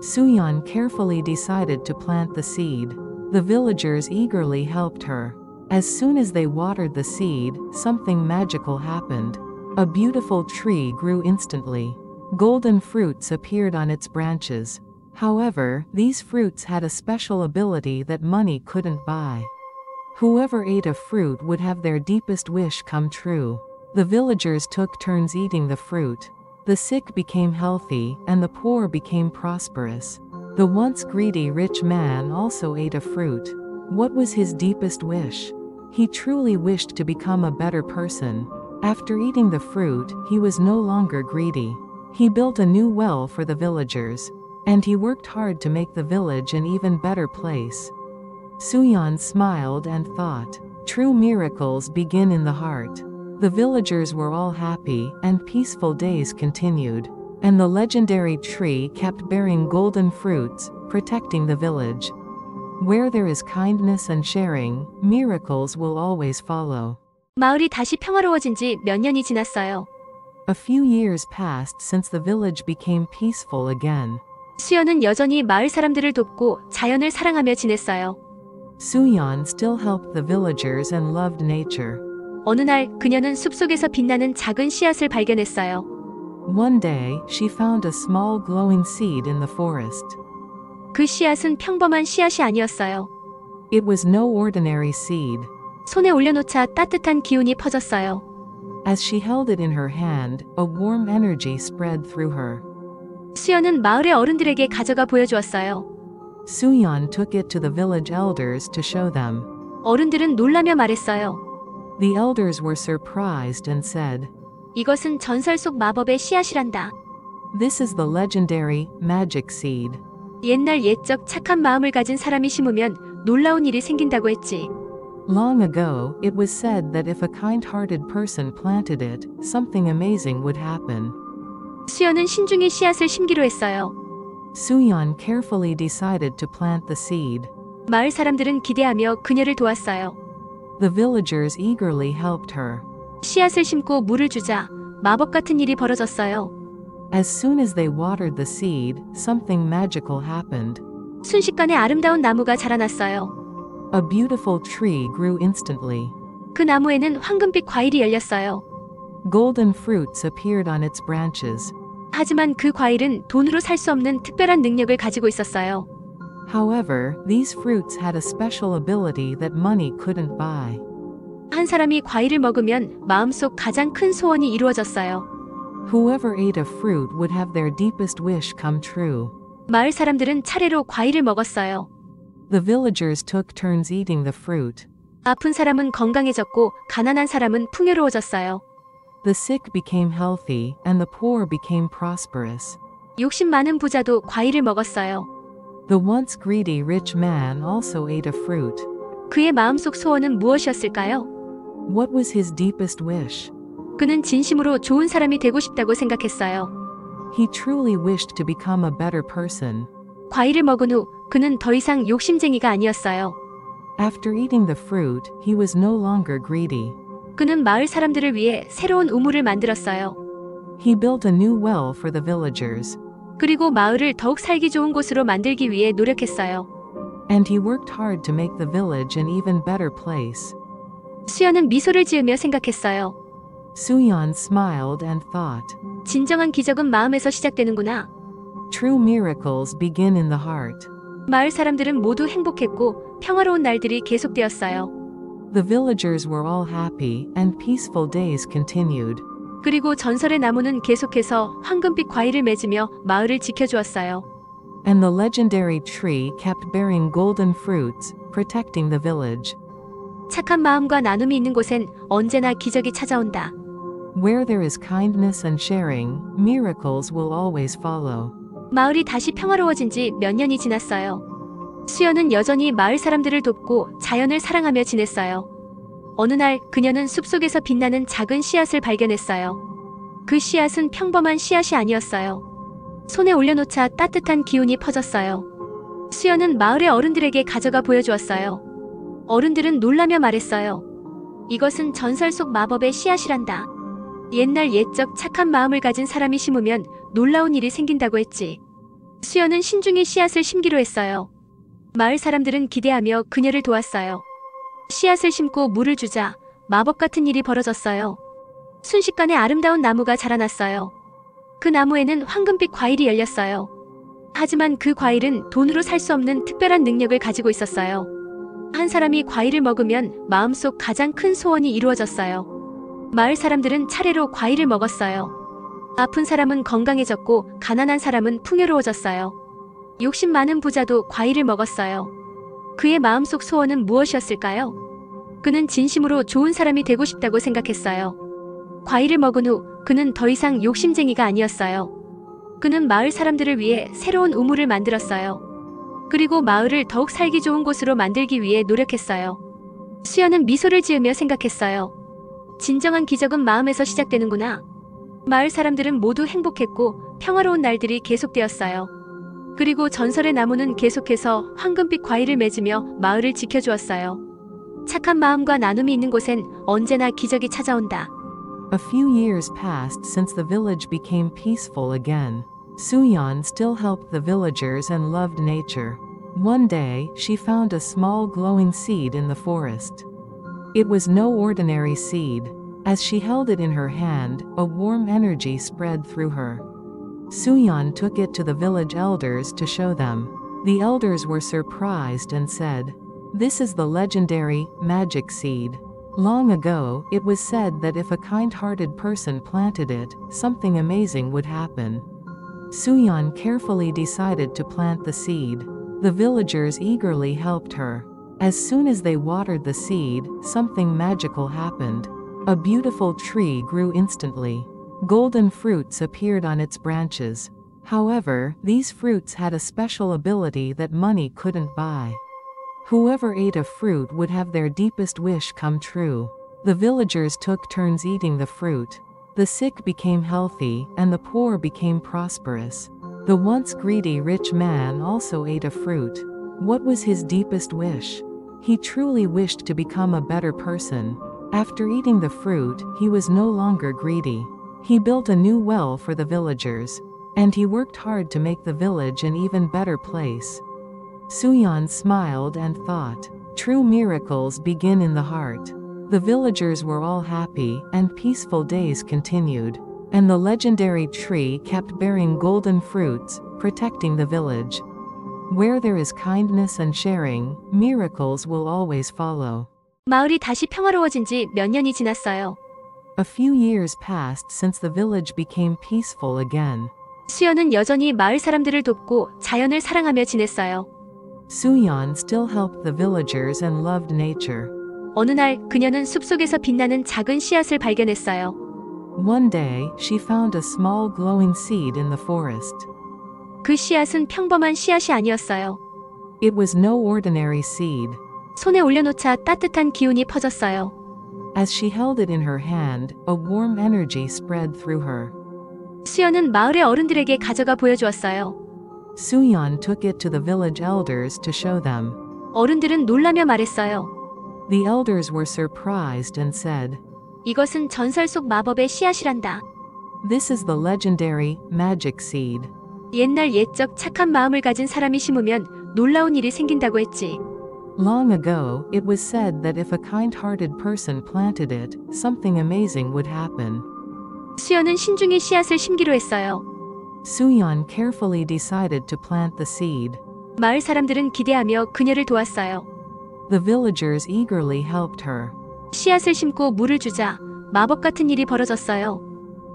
Suyeon carefully decided to plant the seed. The villagers eagerly helped her. As soon as they watered the seed, something magical happened. A beautiful tree grew instantly. Golden fruits appeared on its branches. However, these fruits had a special ability that money couldn't buy. Whoever ate a fruit would have their deepest wish come true. The villagers took turns eating the fruit. The sick became healthy, and the poor became prosperous. The once greedy rich man also ate a fruit. What was his deepest wish? He truly wished to become a better person. After eating the fruit, he was no longer greedy. He built a new well for the villagers. And he worked hard to make the village an even better place. Suyeon smiled and thought, "True miracles begin in the heart." The villagers were all happy, and peaceful days continued. And the legendary tree kept bearing golden fruits, protecting the village. Where there is kindness and sharing, miracles will always follow. 마을이 다시 평화로워진 지 몇 년이 지났어요. A few years passed since the village became peaceful again. 수연은 여전히 마을 사람들을 돕고 자연을 사랑하며 지냈어요. Suyeon still helped the villagers and loved nature. 어느 날 그녀는 숲속에서 빛나는 작은 씨앗을 발견했어요. One day, she found a small glowing seed in the forest. 그 씨앗은 평범한 씨앗이 아니었어요. It was no ordinary seed. 손에 올려놓자 따뜻한 기운이 퍼졌어요. As she held it in her hand, a warm energy spread through her. 수연은 마을의 어른들에게 가져가 보여주었어요. Suyeon took it to the village elders to show them. 어른들은 놀라며 말했어요. The elders were surprised and said, 이것은 전설 속 마법의 씨앗이란다. "This is the legendary magic seed." 옛날 옛적 착한 마음을 가진 사람이 심으면 놀라운 일이 생긴다고 했지. Long ago, it was said that if a kind-hearted person planted it, something amazing would happen. 수연은 신중히 씨앗을 심기로 했어요. Suyeon carefully decided to plant the seed. 마을 사람들은 기대하며 그녀를 도왔어요. The villagers eagerly helped her. 씨앗을 심고 물을 주자 마법 같은 일이 벌어졌어요. As soon as they watered the seed, something magical happened. 순식간에 아름다운 나무가 자라났어요. A beautiful tree grew instantly. 그 나무에는 황금빛 과일이 열렸어요. Golden fruits appeared on its branches. 하지만 그 과일은 돈으로 살 수 없는 특별한 능력을 가지고 있었어요. However, these fruits had a special ability that money couldn't buy. 한 사람이 과일을 먹으면 마음속 가장 큰 소원이 이루어졌어요. Whoever ate a fruit would have their deepest wish come true. 마을 사람들은 차례로 과일을 먹었어요. The villagers took turns eating the fruit. 아픈 사람은 건강해졌고 가난한 사람은 풍요로워졌어요. The sick became healthy, and the poor became prosperous. 욕심 많은 부자도 과일을 먹었어요. The once greedy rich man also ate a fruit. 그의 마음속 소원은 무엇이었을까요? What was his deepest wish? 그는 진심으로 좋은 사람이 되고 싶다고 생각했어요. He truly wished to become a better person. 과일을 먹은 후 그는 더 이상 욕심쟁이가 아니었어요. After eating the fruit, he was no longer greedy. 그는 마을 사람들을 위해 새로운 우물을 만들었어요. He built a new well for the villagers. 그리고 마을을 더욱 살기 좋은 곳으로 만들기 위해 노력했어요. And he worked hard to make the village an even better place. 수연은 미소를 지으며 생각했어요. Suyeon smiled and thought, 진정한 기적은 마음에서 시작되는구나. True miracles begin in the heart. 마을 사람들은 모두 행복했고 평화로운 날들이 계속되었어요. The villagers were all happy, and peaceful days continued. 그리고 전설의 나무는 계속해서 황금빛 과일을 맺으며 마을을 지켜주었어요. And the legendary tree kept bearing golden fruits, protecting the village. 착한 마음과 나눔이 있는 곳엔 언제나 기적이 찾아온다. Where there is kindness and sharing, miracles will always follow. 마을이 다시 평화로워진 지 몇 년이 지났어요. 수연은 여전히 마을 사람들을 돕고 자연을 사랑하며 지냈어요. 어느 날 그녀는 숲속에서 빛나는 작은 씨앗을 발견했어요. 그 씨앗은 평범한 씨앗이 아니었어요. 손에 올려놓자 따뜻한 기운이 퍼졌어요. 수연은 마을의 어른들에게 가져가 보여주었어요. 어른들은 놀라며 말했어요. 이것은 전설 속 마법의 씨앗이란다. 옛날 옛적 착한 마음을 가진 사람이 심으면 놀라운 일이 생긴다고 했지. 수연은 신중히 씨앗을 심기로 했어요. 마을 사람들은 기대하며 그녀를 도왔어요. 씨앗을 심고 물을 주자 마법 같은 일이 벌어졌어요. 순식간에 아름다운 나무가 자라났어요. 그 나무에는 황금빛 과일이 열렸어요. 하지만 그 과일은 돈으로 살 수 없는 특별한 능력을 가지고 있었어요. 한 사람이 과일을 먹으면 마음속 가장 큰 소원이 이루어졌어요. 마을 사람들은 차례로 과일을 먹었어요. 아픈 사람은 건강해졌고 가난한 사람은 풍요로워졌어요. 욕심 많은 부자도 과일을 먹었어요. 그의 마음속 소원은 무엇이었을까요? 그는 진심으로 좋은 사람이 되고 싶다고 생각했어요. 과일을 먹은 후 그는 더 이상 욕심쟁이가 아니었어요. 그는 마을 사람들을 위해 새로운 우물을 만들었어요. 그리고 마을을 더욱 살기 좋은 곳으로 만들기 위해 노력했어요. 수연은 미소를 지으며 생각했어요. 진정한 기적은 마음에서 시작되는구나. 마을 사람들은 모두 행복했고 평화로운 날들이 계속되었어요. 그리고 전설의 나무는 계속해서 황금빛 과일을 맺으며 마을을 지켜주었어요. 착한 마음과 나눔이 있는 곳엔 언제나 기적이 찾아온다. A few years passed since the village became peaceful again. Suyeon still helped the villagers and loved nature. One day, she found a small glowing seed in the forest. It was no ordinary seed. As she held it in her hand, a warm energy spread through her. Suyeon took it to the village elders to show them. The elders were surprised and said, "This is the legendary, magic seed. Long ago, it was said that if a kind-hearted person planted it, something amazing would happen." Suyeon carefully decided to plant the seed. The villagers eagerly helped her. As soon as they watered the seed, something magical happened. A beautiful tree grew instantly. Golden fruits appeared on its branches. However, these fruits had a special ability that money couldn't buy. Whoever ate a fruit would have their deepest wish come true. The villagers took turns eating the fruit. The sick became healthy, and the poor became prosperous. The once greedy rich man also ate a fruit. What was his deepest wish? He truly wished to become a better person. After eating the fruit, he was no longer greedy. He built a new well for the villagers. And he worked hard to make the village an even better place. Suyeon smiled and thought, "True miracles begin in the heart." The villagers were all happy, and peaceful days continued. And the legendary tree kept bearing golden fruits, protecting the village. Where there is kindness and sharing, miracles will always follow. 마을이 다시 평화로워진 지 몇 년이 지났어요. A few years passed since the village became peaceful again. 수연은 여전히 마을 사람들을 돕고 자연을 사랑하며 지냈어요. Suyeon still helped the villagers and loved nature. 어느 날 그녀는 숲속에서 빛나는 작은 씨앗을 발견했어요. One day, she found a small glowing seed in the forest. 그 씨앗은 평범한 씨앗이 아니었어요. It was no ordinary seed. 손에 올려놓자 따뜻한 기운이 퍼졌어요. As she held it in her hand, a warm energy spread through her. 수연은 마을의 어른들에게 가져가 보여주었어요. Suyeon took it to the village elders to show them. 어른들은 놀라며 말했어요. The elders were surprised and said, 이것은 전설 속 마법의 씨앗이란다. "This is the legendary, magic seed." 옛날 옛적 착한 마음을 가진 사람이 심으면 놀라운 일이 생긴다고 했지. Long ago, it was said that if a kind-hearted person planted it, something amazing would happen. 수연은 신중히 씨앗을 심기로 했어요. Suyeon carefully decided to plant the seed. 마을 사람들은 기대하며 그녀를 도왔어요. The villagers eagerly helped her. 씨앗을 심고 물을 주자 마법 같은 일이 벌어졌어요.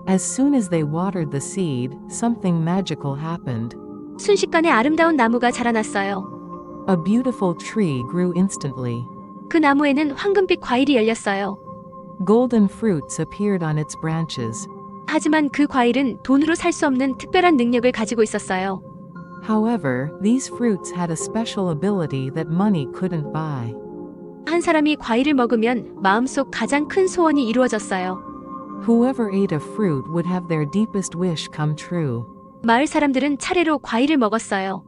As soon as they watered the seed, something magical happened. 순식간에 아름다운 나무가 자라났어요. A beautiful tree grew instantly. 그 나무에는 황금빛 과일이 열렸어요. Golden fruits appeared on its branches. 하지만 그 과일은 돈으로 살 수 없는 특별한 능력을 가지고 있었어요. However, these fruits had a special ability that money couldn't buy. 한 사람이 과일을 먹으면 마음속 가장 큰 소원이 이루어졌어요. Whoever ate a fruit would have their deepest wish come true. 마을 사람들은 차례로 과일을 먹었어요.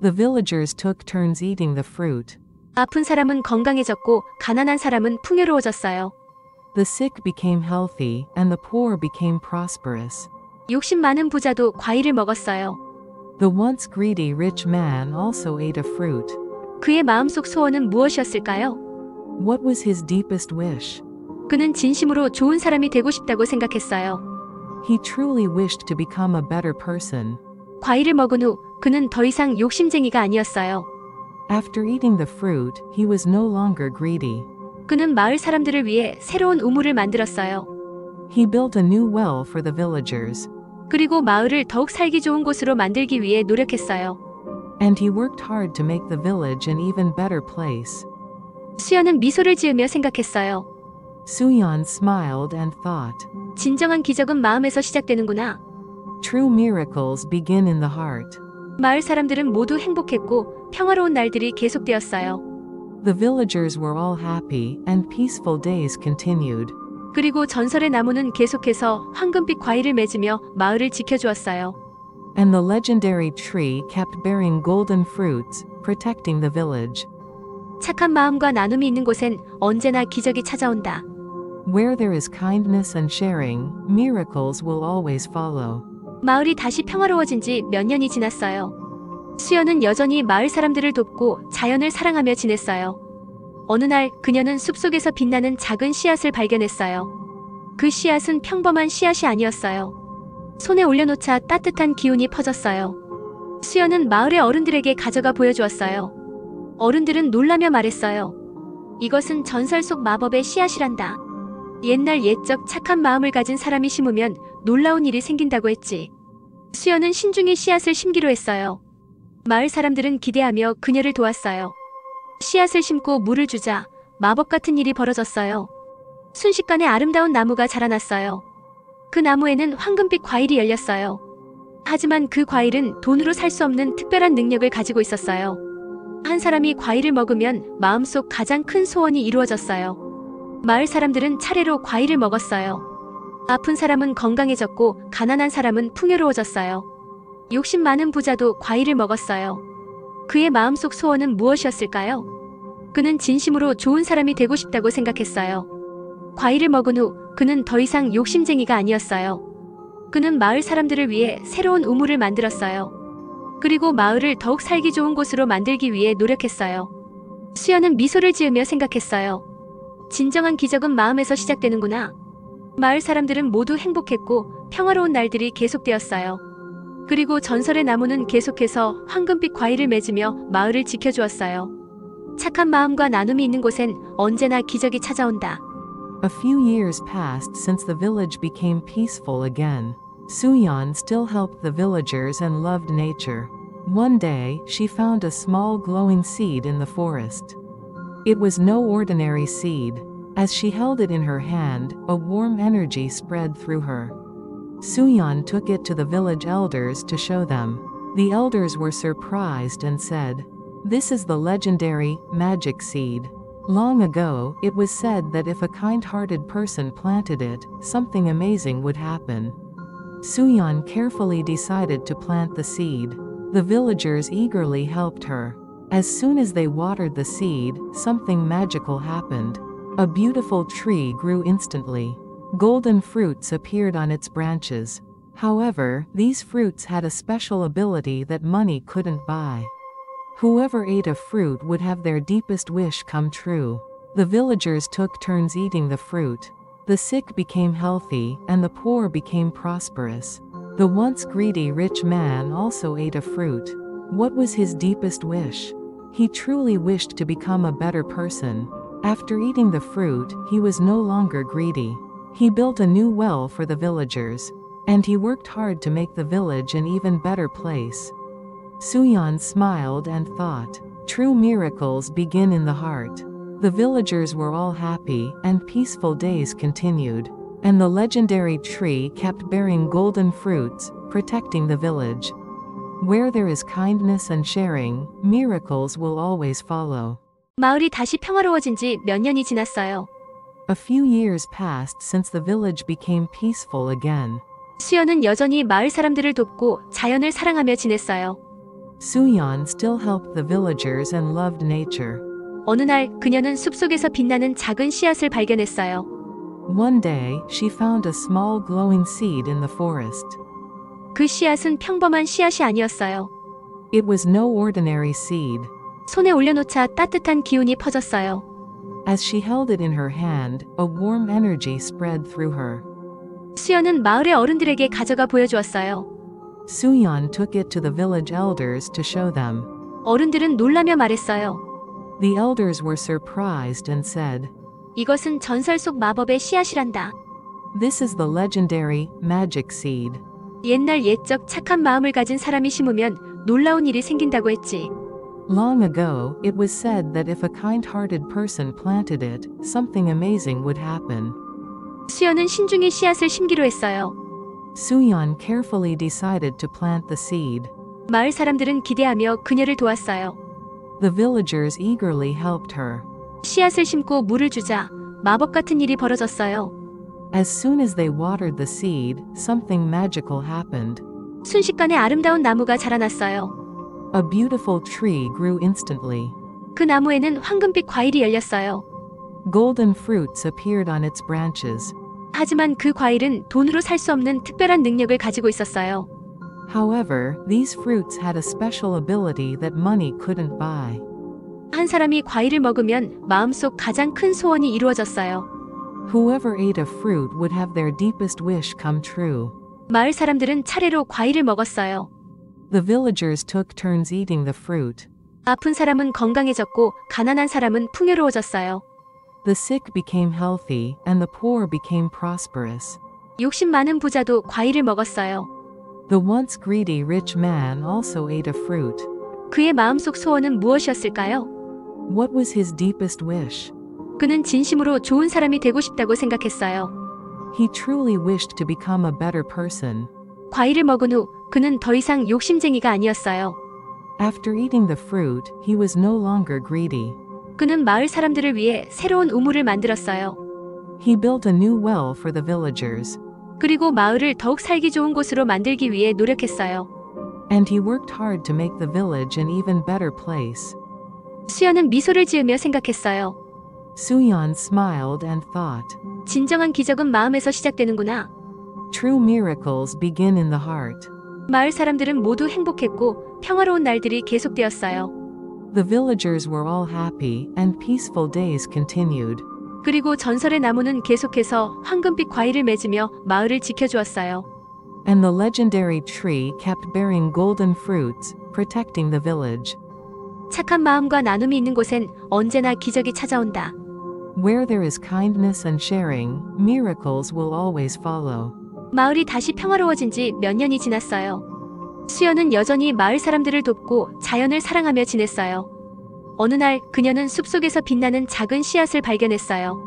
The villagers took turns eating the fruit. 아픈 사람은 건강해졌고 가난한 사람은 풍요로워졌어요. The sick became healthy, and the poor became prosperous. 욕심 많은 부자도 과일을 먹었어요. The once greedy rich man also ate a fruit. 그의 마음속 소원은 무엇이었을까요? What was his deepest wish? 그는 진심으로 좋은 사람이 되고 싶다고 생각했어요. He truly wished to become a better person. 과일을 먹은 후 그는 더 이상 욕심쟁이가 아니었어요. After eating the fruit, he was no longer greedy. 그는 마을 사람들을 위해 새로운 우물을 만들었어요. He built a new well for the villagers. 그리고 마을을 더욱 살기 좋은 곳으로 만들기 위해 노력했어요. And he worked hard to make the village an even better place. 수연은 미소를 지으며 생각했어요. Suyeon smiled and thought, 진정한 기적은 마음에서 시작되는구나. true miracles begin in the heart. 마을 사람들은 모두 행복했고 평화로운 날들이 계속되었어요. The villagers were all happy, and peaceful days continued. 그리고 전설의 나무는 계속해서 황금빛 과일을 맺으며 마을을 지켜주었어요. And the legendary tree kept bearing golden fruits, protecting the village. 착한 마음과 나눔이 있는 곳엔 언제나 기적이 찾아온다. Where there is kindness and sharing, miracles will always follow. 마을이 다시 평화로워진 지 몇 년이 지났어요. 수연은 여전히 마을 사람들을 돕고 자연을 사랑하며 지냈어요. 어느 날 그녀는 숲속에서 빛나는 작은 씨앗을 발견했어요. 그 씨앗은 평범한 씨앗이 아니었어요. 손에 올려놓자 따뜻한 기운이 퍼졌어요. 수연은 마을의 어른들에게 가져가 보여주었어요. 어른들은 놀라며 말했어요. 이것은 전설 속 마법의 씨앗이란다. 옛날 옛적 착한 마음을 가진 사람이 심으면 놀라운 일이 생긴다고 했지. 수연은 신중히 씨앗을 심기로 했어요. 마을 사람들은 기대하며 그녀를 도왔어요. 씨앗을 심고 물을 주자 마법 같은 일이 벌어졌어요. 순식간에 아름다운 나무가 자라났어요. 그 나무에는 황금빛 과일이 열렸어요. 하지만 그 과일은 돈으로 살 수 없는 특별한 능력을 가지고 있었어요. 한 사람이 과일을 먹으면 마음속 가장 큰 소원이 이루어졌어요. 마을 사람들은 차례로 과일을 먹었어요. 아픈 사람은 건강해졌고 가난한 사람은 풍요로워졌어요. 욕심 많은 부자도 과일을 먹었어요. 그의 마음속 소원은 무엇이었을까요? 그는 진심으로 좋은 사람이 되고 싶다고 생각했어요. 과일을 먹은 후 그는 더 이상 욕심쟁이가 아니었어요. 그는 마을 사람들을 위해 새로운 우물을 만들었어요. 그리고 마을을 더욱 살기 좋은 곳으로 만들기 위해 노력했어요. 수연은 미소를 지으며 생각했어요. 진정한 기적은 마음에서 시작되는구나. 마을 사람들은 모두 행복했고 평화로운 날들이 계속되었어요. 그리고 전설의 나무는 계속해서 황금빛 과일을 맺으며 마을을 지켜주었어요. 착한 마음과 나눔이 있는 곳엔 언제나 기적이 찾아온다. A few years passed since the village became peaceful again. Suyeon still helped the villagers and loved nature. One day, she found a small glowing seed in the forest. It was no ordinary seed. As she held it in her hand, a warm energy spread through her. Suyeon took it to the village elders to show them. The elders were surprised and said, "This is the legendary, magic seed. Long ago, it was said that if a kind-hearted person planted it, something amazing would happen." Suyeon carefully decided to plant the seed. The villagers eagerly helped her. As soon as they watered the seed, something magical happened. A beautiful tree grew instantly. Golden fruits appeared on its branches. However, these fruits had a special ability that money couldn't buy. Whoever ate a fruit would have their deepest wish come true. The villagers took turns eating the fruit. The sick became healthy, and the poor became prosperous. The once greedy rich man also ate a fruit. What was his deepest wish? He truly wished to become a better person. After eating the fruit, he was no longer greedy. He built a new well for the villagers. And he worked hard to make the village an even better place. Suyan smiled and thought, "True miracles begin in the heart." The villagers were all happy, and peaceful days continued. And the legendary tree kept bearing golden fruits, protecting the village. Where there is kindness and sharing, miracles will always follow. 마을이 다시 평화로워진 지 몇 년이 지났어요. A few years passed since the village became peaceful again. 수연은 여전히 마을 사람들을 돕고 자연을 사랑하며 지냈어요. Suyan still helped the villagers and loved nature. 어느 날 그녀는 숲속에서 빛나는 작은 씨앗을 발견했어요. One day, she found a small glowing seed in the forest. 그 씨앗은 평범한 씨앗이 아니었어요. It was no ordinary seed. 손에 올려놓자 따뜻한 기운이 퍼졌어요. As she held it in her hand, a warm energy spread through her. 수연은 마을의 어른들에게 가져가 보여주었어요. Suyan took it to the village elders to show them. 어른들은 놀라며 말했어요. The elders were surprised and said, 이것은 전설 속 마법의 씨앗이란다. "This is the legendary, magic seed." 옛날 옛적 착한 마음을 가진 사람이 심으면 놀라운 일이 생긴다고 했지. Long ago, it was said that if a kind-hearted person planted it, something amazing would happen. 수연은 신중히 씨앗을 심기로 했어요. Suyan carefully decided to plant the seed. 마을 사람들은 기대하며 그녀를 도왔어요. The villagers eagerly helped her. 씨앗을 심고 물을 주자 마법 같은 일이 벌어졌어요. As soon as they watered the seed, something magical happened. 순식간에 아름다운 나무가 자라났어요. A beautiful tree grew instantly. 그 나무에는 황금빛 과일이 열렸어요. Golden fruits appeared on its branches. 하지만 그 과일은 돈으로 살 수 없는 특별한 능력을 가지고 있었어요. However, these fruits had a special ability that money couldn't buy. 한 사람이 과일을 먹으면 마음속 가장 큰 소원이 이루어졌어요. Whoever ate a fruit would have their deepest wish come true. 마을 사람들은 차례로 과일을 먹었어요. The villagers took turns eating the fruit. 아픈 사람은 건강해졌고 가난한 사람은 풍요로워졌어요. The sick became healthy, and the poor became prosperous. 욕심 많은 부자도 과일을 먹었어요. The once greedy rich man also ate a fruit. 그의 마음속 소원은 무엇이었을까요? What was his deepest wish? 그는 진심으로 좋은 사람이 되고 싶다고 생각했어요. He truly wished to become a better person. 과일을 먹은 후 그는 더 이상 욕심쟁이가 아니었어요. After eating the fruit, he was no longer greedy. 그는 마을 사람들을 위해 새로운 우물을 만들었어요. He built a new well for the villagers. 그리고 마을을 더욱 살기 좋은 곳으로 만들기 위해 노력했어요. And he worked hard to make the village an even better place. 수연은 미소를 지으며 생각했어요. Suyan smiled and thought, 진정한 기적은 마음에서 시작되는구나. "True miracles begin in the heart." 마을 사람들은 모두 행복했고 평화로운 날들이 계속되었어요. The villagers were all happy, and peaceful days continued. 그리고 전설의 나무는 계속해서 황금빛 과일을 맺으며 마을을 지켜주었어요. And the legendary tree kept bearing golden fruits, protecting the village. 착한 마음과 나눔이 있는 곳엔 언제나 기적이 찾아온다. Where there is kindness and sharing, miracles will always follow. 마을이 다시 평화로워진 지 몇 년이 지났어요. 수연은 여전히 마을 사람들을 돕고 자연을 사랑하며 지냈어요. 어느 날 그녀는 숲속에서 빛나는 작은 씨앗을 발견했어요.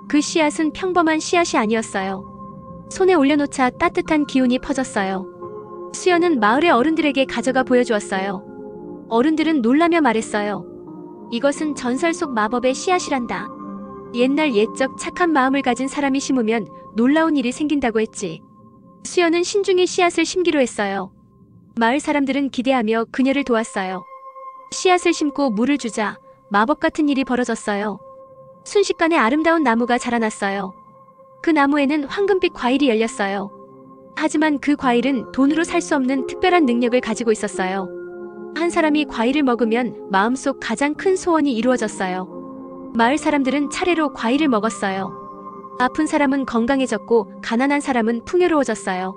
그 씨앗은 평범한 씨앗이 아니었어요. 손에 올려놓자 따뜻한 기운이 퍼졌어요. 수연은 마을의 어른들에게 가져가 보여주었어요. 어른들은 놀라며 말했어요. 이것은 전설 속 마법의 씨앗이란다. 옛날 옛적 착한 마음을 가진 사람이 심으면 놀라운 일이 생긴다고 했지. 수연은 신중히 씨앗을 심기로 했어요. 마을 사람들은 기대하며 그녀를 도왔어요. 씨앗을 심고 물을 주자 마법 같은 일이 벌어졌어요. 순식간에 아름다운 나무가 자라났어요. 그 나무에는 황금빛 과일이 열렸어요. 하지만 그 과일은 돈으로 살 수 없는 특별한 능력을 가지고 있었어요. 한 사람이 과일을 먹으면 마음속 가장 큰 소원이 이루어졌어요. 마을 사람들은 차례로 과일을 먹었어요. 아픈 사람은 건강해졌고 가난한 사람은 풍요로워졌어요.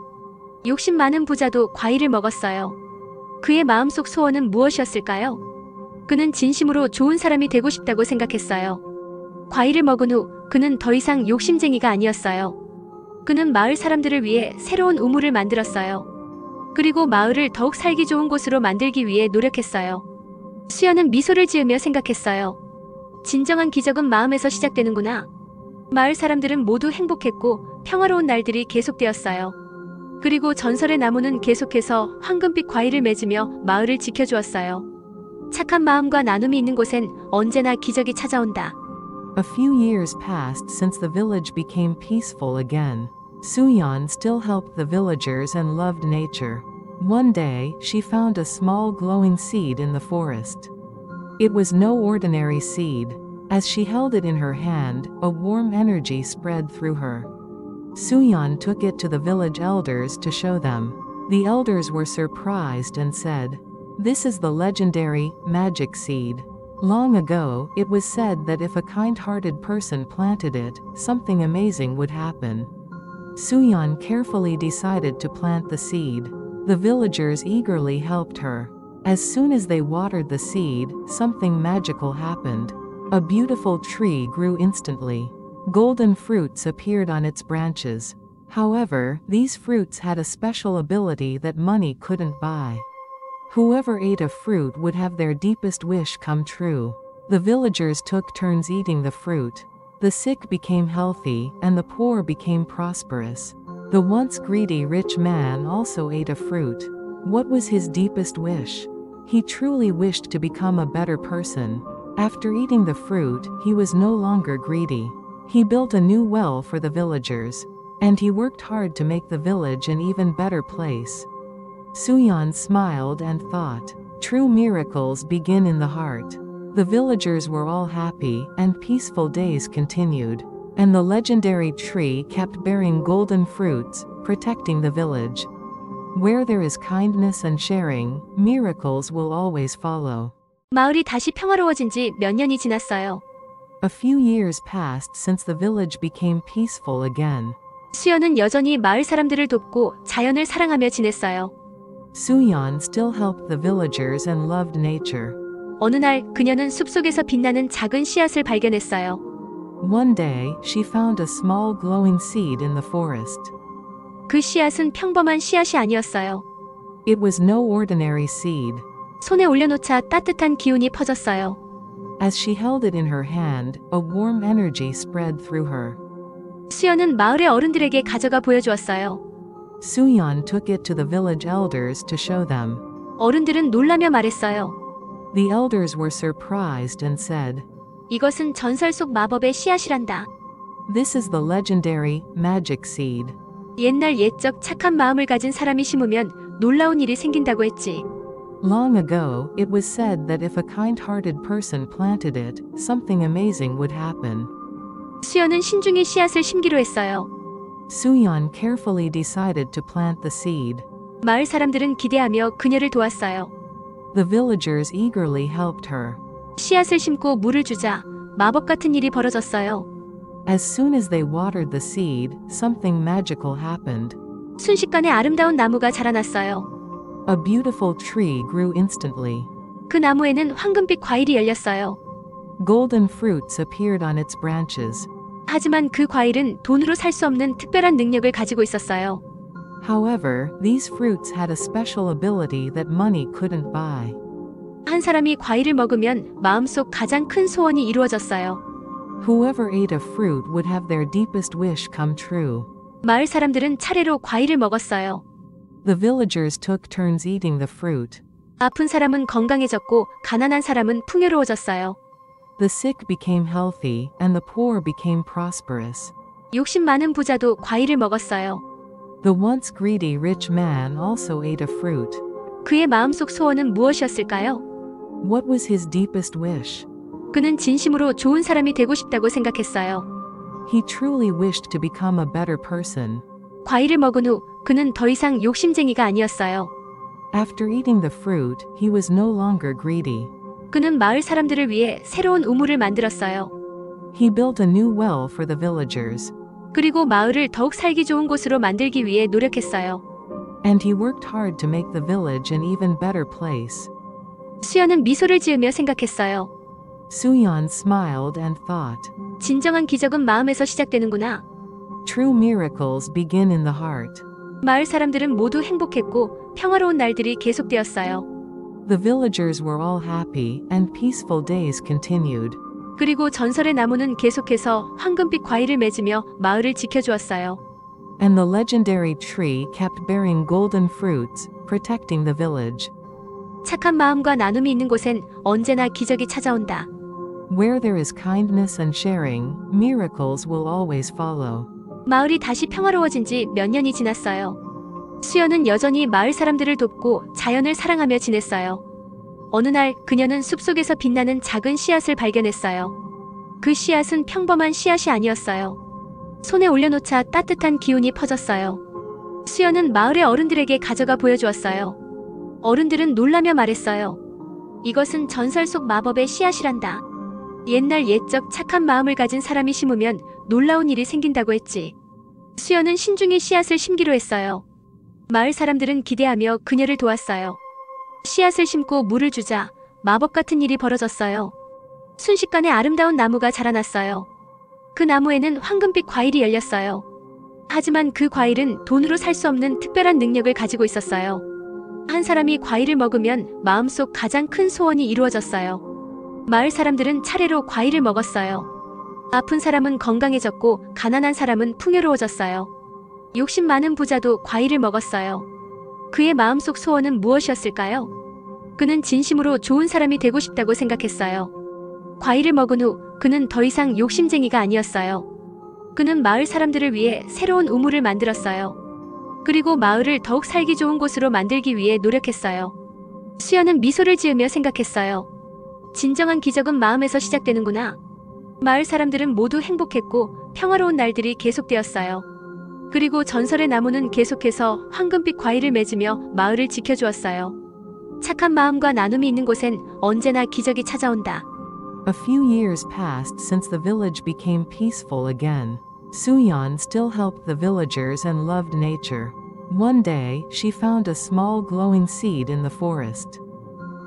욕심 많은 부자도 과일을 먹었어요. 그의 마음속 소원은 무엇이었을까요? 그는 진심으로 좋은 사람이 되고 싶다고 생각했어요. 과일을 먹은 후 그는 더 이상 욕심쟁이가 아니었어요. 그는 마을 사람들을 위해 새로운 우물을 만들었어요. 그리고 마을을 더욱 살기 좋은 곳으로 만들기 위해 노력했어요. 수연은 미소를 지으며 생각했어요. 진정한 기적은 마음에서 시작되는구나. 마을 사람들은 모두 행복했고 평화로운 날들이 계속되었어요. 그리고 전설의 나무는 계속해서 황금빛 과일을 맺으며 마을을 지켜주었어요. 착한 마음과 나눔이 있는 곳엔 언제나 기적이 찾아온다. A few years passed since the village became peaceful again. Suyeon still helped the villagers and loved nature. One day, she found a small glowing seed in the forest. It was no ordinary seed. As she held it in her hand, a warm energy spread through her. Suyeon took it to the village elders to show them. The elders were surprised and said, "This is the legendary magic seed. Long ago, it was said that if a kind-hearted person planted it, something amazing would happen." Suyeon carefully decided to plant the seed. The villagers eagerly helped her. As soon as they watered the seed, something magical happened. A beautiful tree grew instantly. Golden fruits appeared on its branches. However, these fruits had a special ability that money couldn't buy. Whoever ate a fruit would have their deepest wish come true. The villagers took turns eating the fruit. The sick became healthy, and the poor became prosperous. The once greedy rich man also ate a fruit. What was his deepest wish? He truly wished to become a better person. After eating the fruit, he was no longer greedy. He built a new well for the villagers. And he worked hard to make the village an even better place. Suyeon smiled and thought, "True miracles begin in the heart." The villagers were all happy, and peaceful days continued. And the legendary tree kept bearing golden fruits, protecting the village. Where there is kindness and sharing, miracles will always follow. 마을이 다시 평화로워진 지 몇 년이 지났어요. A few years passed since the village became peaceful again. 수연은 여전히 마을 사람들을 돕고 자연을 사랑하며 지냈어요. Suyeon still helped the villagers and loved nature. 어느 날 그녀는 숲속에서 빛나는 작은 씨앗을 발견했어요. One day, she found a small glowing seed in the forest. 그 씨앗은 평범한 씨앗이 아니었어요. It was no ordinary seed. 손에 올려놓자 따뜻한 기운이 퍼졌어요. As she held it in her hand, a warm energy spread through her. 수연은 마을의 어른들에게 가져가 보여주었어요. Suyeon took it to the village elders to show them. 어른들은 놀라며 말했어요. The elders were surprised and said, 이것은 전설 속 마법의 씨앗이란다. "This is the legendary magic seed." 옛날 옛적 착한 마음을 가진 사람이 심으면 놀라운 일이 생긴다고 했지. Long ago, it was said that if a kind-hearted person planted it, something amazing would happen. 수연은 신중히 씨앗을 심기로 했어요. Suyeon carefully decided to plant the seed. 마을 사람들은 기대하며 그녀를 도왔어요. The villagers eagerly helped her. 씨앗을 심고 물을 주자 마법 같은 일이 벌어졌어요. As soon as they watered the seed, something magical happened. 순식간에 아름다운 나무가 자라났어요. A beautiful tree grew instantly. 그 나무에는 황금빛 과일이 열렸어요. Golden fruits appeared on its branches. 하지만 그 과일은 돈으로 살 수 없는 특별한 능력을 가지고 있었어요. However, these fruits had a special ability that money couldn't buy. 한 사람이 과일을 먹으면 마음속 가장 큰 소원이 이루어졌어요. Whoever ate a fruit would have their deepest wish come true. 마을 사람들은 차례로 과일을 먹었어요. The villagers took turns eating the fruit. 아픈 사람은 건강해졌고 가난한 사람은 풍요로워졌어요. The sick became healthy, and the poor became prosperous. 욕심 많은 부자도 과일을 먹었어요. The once greedy rich man also ate a fruit. 그의 마음속 소원은 무엇이었을까요? What was his deepest wish? 그는 진심으로 좋은 사람이 되고 싶다고 생각했어요. He truly wished to become a better person. 과일을 먹은 후 그는 더 이상 욕심쟁이가 아니었어요. After eating the fruit, he was no longer greedy. 그는 마을 사람들을 위해 새로운 우물을 만들었어요. He built a new well for the villagers. 그리고 마을을 더욱 살기 좋은 곳으로 만들기 위해 노력했어요. and he worked hard to make the village an even better place. 수연은 미소를 지으며 생각했어요. Suyeon smiled and thought, 진정한 기적은 마음에서 시작되는구나. true miracles begin in the heart. 마을 사람들은 모두 행복했고 평화로운 날들이 계속되었어요. The villagers were all happy, and peaceful days continued. 그리고 전설의 나무는 계속해서 황금빛 과일을 맺으며 마을을 지켜주었어요. And the legendary tree kept bearing golden fruits, protecting the village. 착한 마음과 나눔이 있는 곳엔 언제나 기적이 찾아온다. Where there is kindness and sharing, miracles will always follow. 마을이 다시 평화로워진 지 몇 년이 지났어요. 수연은 여전히 마을 사람들을 돕고 자연을 사랑하며 지냈어요. 어느 날 그녀는 숲속에서 빛나는 작은 씨앗을 발견했어요. 그 씨앗은 평범한 씨앗이 아니었어요. 손에 올려놓자 따뜻한 기운이 퍼졌어요. 수연은 마을의 어른들에게 가져가 보여주었어요. 어른들은 놀라며 말했어요. 이것은 전설 속 마법의 씨앗이란다. 옛날 옛적 착한 마음을 가진 사람이 심으면 놀라운 일이 생긴다고 했지. 수연은 신중히 씨앗을 심기로 했어요. 마을 사람들은 기대하며 그녀를 도왔어요. 씨앗을 심고 물을 주자 마법 같은 일이 벌어졌어요. 순식간에 아름다운 나무가 자라났어요. 그 나무에는 황금빛 과일이 열렸어요. 하지만 그 과일은 돈으로 살 수 없는 특별한 능력을 가지고 있었어요. 한 사람이 과일을 먹으면 마음속 가장 큰 소원이 이루어졌어요. 마을 사람들은 차례로 과일을 먹었어요. 아픈 사람은 건강해졌고 가난한 사람은 풍요로워졌어요. 욕심 많은 부자도 과일을 먹었어요. 그의 마음속 소원은 무엇이었을까요? 그는 진심으로 좋은 사람이 되고 싶다고 생각했어요. 과일을 먹은 후 그는 더 이상 욕심쟁이가 아니었어요. 그는 마을 사람들을 위해 새로운 우물을 만들었어요. 그리고 마을을 더욱 살기 좋은 곳으로 만들기 위해 노력했어요. 수연은 미소를 지으며 생각했어요. 진정한 기적은 마음에서 시작되는구나. 마을 사람들은 모두 행복했고 평화로운 날들이 계속되었어요. 그리고 전설의 나무는 계속해서 황금빛 과일을 맺으며 마을을 지켜주었어요. 착한 마음과 나눔이 있는 곳엔 언제나 기적이 찾아온다. A few years passed since the village became peaceful again. Suyeon still helped the villagers and loved nature. One day, she found a small glowing seed in the forest.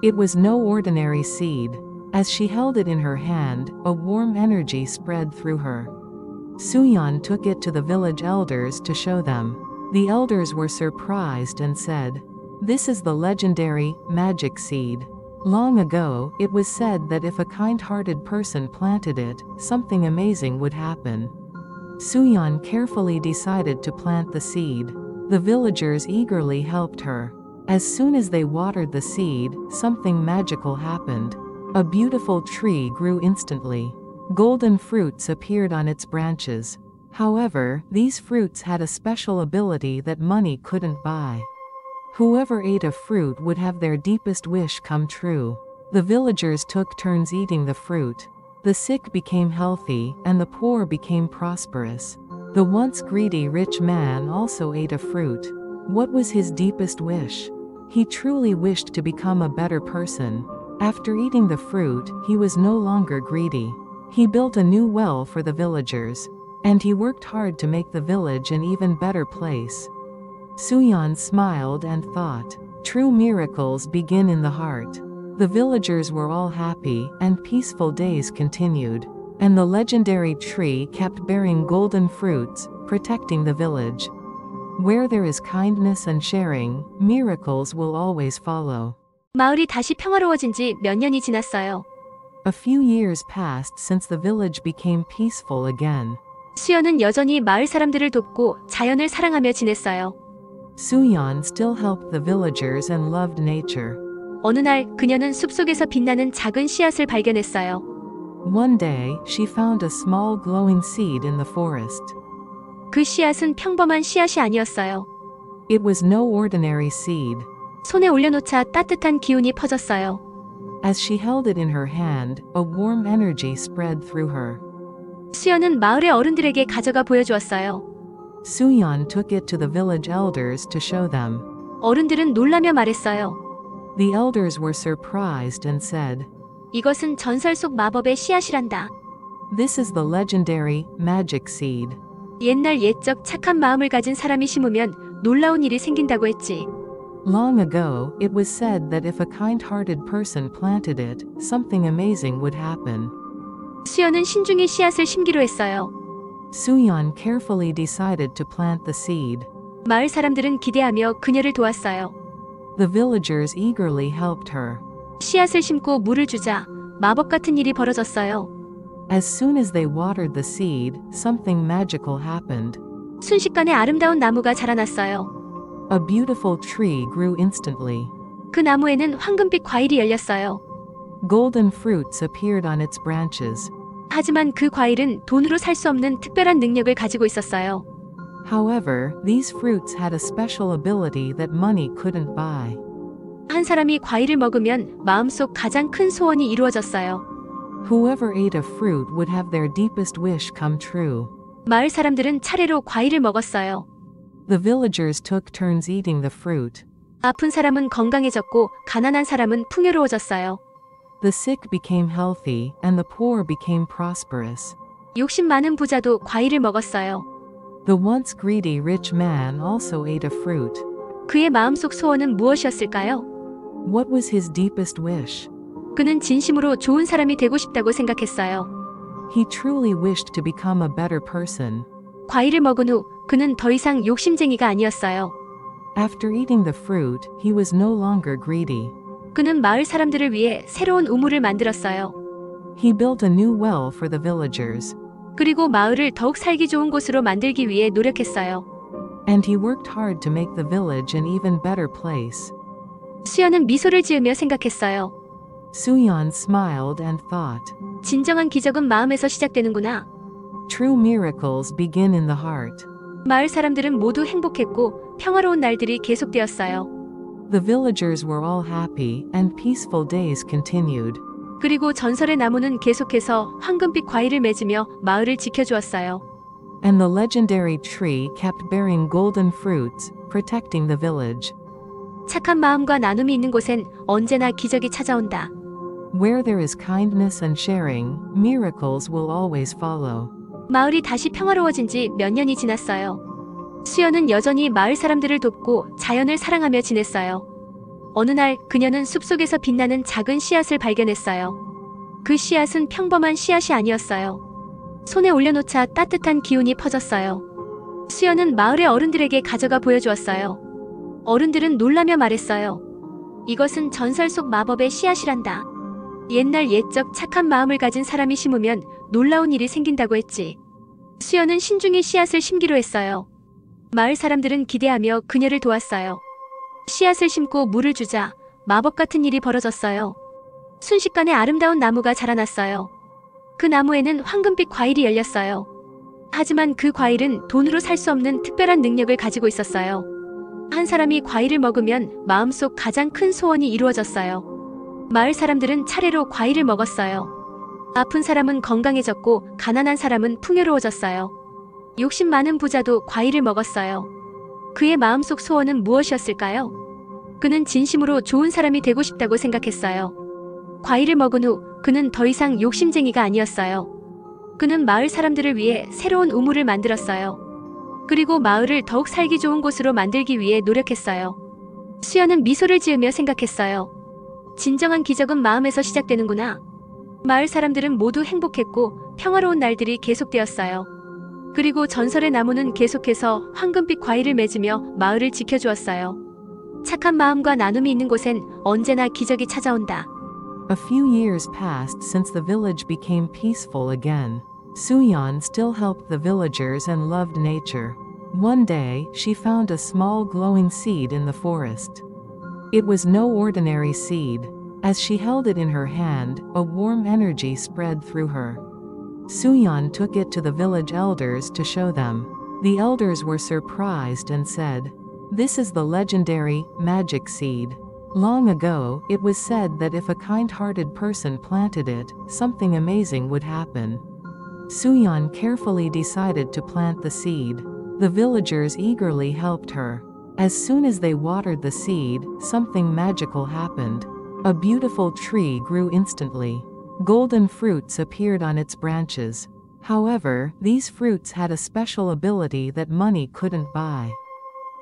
It was no ordinary seed. As she held it in her hand, a warm energy spread through her. Suyeon took it to the village elders to show them. The elders were surprised and said, "This is the legendary, magic seed. Long ago, it was said that if a kind-hearted person planted it, something amazing would happen." Suyeon carefully decided to plant the seed. The villagers eagerly helped her. As soon as they watered the seed, something magical happened. A beautiful tree grew instantly. Golden fruits appeared on its branches. However, these fruits had a special ability that money couldn't buy. Whoever ate a fruit would have their deepest wish come true. The villagers took turns eating the fruit. The sick became healthy, and the poor became prosperous. The once greedy rich man also ate a fruit. What was his deepest wish? He truly wished to become a better person. After eating the fruit, he was no longer greedy. He built a new well for the villagers. And he worked hard to make the village an even better place. Suyeon smiled and thought, true miracles begin in the heart. The villagers were all happy, and peaceful days continued. And the legendary tree kept bearing golden fruits, protecting the village. Where there is kindness and sharing, miracles will always follow. 마을이 다시 평화로워진 지 몇 년이 지났어요. A few years passed since the village became peaceful again. 수연은 여전히 마을 사람들을 돕고 자연을 사랑하며 지냈어요. Suyeon still helped the villagers and loved nature. 어느 날 그녀는 숲속에서 빛나는 작은 씨앗을 발견했어요. One day, she found a small glowing seed in the forest. 그 씨앗은 평범한 씨앗이 아니었어요. It was no ordinary seed. 손에 올려놓자 따뜻한 기운이 퍼졌어요. As she held it in her hand, a warm energy spread through her. 수연은 마을의 어른들에게 가져가 보여주었어요. Suyeon took it to the village elders to show them. 어른들은 놀라며 말했어요. The elders were surprised and said, 이것은 전설 속 마법의 씨앗이란다. "This is the legendary, magic seed." 옛날 옛적 착한 마음을 가진 사람이 심으면 놀라운 일이 생긴다고 했지. Long ago, it was said that if a kind-hearted person planted it, something amazing would happen. 수연은 신중히 씨앗을 심기로 했어요. Suyeon carefully decided to plant the seed. 마을 사람들은 기대하며 그녀를 도왔어요. The villagers eagerly helped her. 씨앗을 심고 물을 주자 마법 같은 일이 벌어졌어요. As soon as they watered the seed, something magical happened. 순식간에 아름다운 나무가 자라났어요. A beautiful tree grew instantly. 그 나무에는 황금빛 과일이 열렸어요. Golden fruits appeared on its branches. 하지만 그 과일은 돈으로 살 수 없는 특별한 능력을 가지고 있었어요. However, these fruits had a special ability that money couldn't buy. 한 사람이 과일을 먹으면 마음속 가장 큰 소원이 이루어졌어요. Whoever ate a fruit would have their deepest wish come true. 마을 사람들은 차례로 과일을 먹었어요. The villagers took turns eating the fruit. 아픈 사람은 건강해졌고 가난한 사람은 풍요로워졌어요. The sick became healthy, and the poor became prosperous. 욕심 많은 부자도 과일을 먹었어요. The once greedy rich man also ate a fruit. 그의 마음속 소원은 무엇이었을까요? What was his deepest wish? 그는 진심으로 좋은 사람이 되고 싶다고 생각했어요. He truly wished to become a better person. 과일을 먹은 후 그는 더 이상 욕심쟁이가 아니었어요. After eating the fruit, he was no longer greedy. 그는 마을 사람들을 위해 새로운 우물을 만들었어요. He built a new well for the villagers. 그리고 마을을 더욱 살기 좋은 곳으로 만들기 위해 노력했어요. And he worked hard to make the village an even better place. 수연은 미소를 지으며 생각했어요. Suyeon smiled and thought, 진정한 기적은 마음에서 시작되는구나. true miracles begin in the heart. 마을 사람들은 모두 행복했고 평화로운 날들이 계속되었어요. The villagers were all happy, and peaceful days continued. 그리고 전설의 나무는 계속해서 황금빛 과일을 맺으며 마을을 지켜주었어요. And the legendary tree kept bearing golden fruits, protecting the village. 착한 마음과 나눔이 있는 곳엔 언제나 기적이 찾아온다. Where there is kindness and sharing, miracles will always follow. 마을이 다시 평화로워진 지 몇 년이 지났어요. 수연은 여전히 마을 사람들을 돕고 자연을 사랑하며 지냈어요. 어느 날 그녀는 숲속에서 빛나는 작은 씨앗을 발견했어요. 그 씨앗은 평범한 씨앗이 아니었어요. 손에 올려놓자 따뜻한 기운이 퍼졌어요. 수연은 마을의 어른들에게 가져가 보여주었어요. 어른들은 놀라며 말했어요. 이것은 전설 속 마법의 씨앗이란다. 옛날 옛적 착한 마음을 가진 사람이 심으면 놀라운 일이 생긴다고 했지. 수연은 신중히 씨앗을 심기로 했어요. 마을 사람들은 기대하며 그녀를 도왔어요. 씨앗을 심고 물을 주자 마법 같은 일이 벌어졌어요. 순식간에 아름다운 나무가 자라났어요. 그 나무에는 황금빛 과일이 열렸어요. 하지만 그 과일은 돈으로 살 수 없는 특별한 능력을 가지고 있었어요. 한 사람이 과일을 먹으면 마음속 가장 큰 소원이 이루어졌어요. 마을 사람들은 차례로 과일을 먹었어요. 아픈 사람은 건강해졌고 가난한 사람은 풍요로워졌어요. 욕심 많은 부자도 과일을 먹었어요. 그의 마음속 소원은 무엇이었을까요? 그는 진심으로 좋은 사람이 되고 싶다고 생각했어요. 과일을 먹은 후 그는 더 이상 욕심쟁이가 아니었어요. 그는 마을 사람들을 위해 새로운 우물을 만들었어요. 그리고 마을을 더욱 살기 좋은 곳으로 만들기 위해 노력했어요. 수연은 미소를 지으며 생각했어요. 진정한 기적은 마음에서 시작되는구나. 마을 사람들은 모두 행복했고 평화로운 날들이 계속되었어요. 그리고 전설의 나무는 계속해서 황금빛 과일을 맺으며 마을을 지켜주었어요. 착한 마음과 나눔이 있는 곳엔 언제나 기적이 찾아온다. A few years passed since the village became peaceful again. Suyeon still helped the villagers and loved nature. One day, she found a small glowing seed in the forest. It was no ordinary seed. As she held it in her hand, a warm energy spread through her. Suyeon took it to the village elders to show them. The elders were surprised and said, "This is the legendary, magic seed. Long ago, it was said that if a kind-hearted person planted it, something amazing would happen." Suyeon carefully decided to plant the seed. The villagers eagerly helped her. As soon as they watered the seed, something magical happened. A beautiful tree grew instantly. Golden fruits appeared on its branches. However, these fruits had a special ability that money couldn't buy.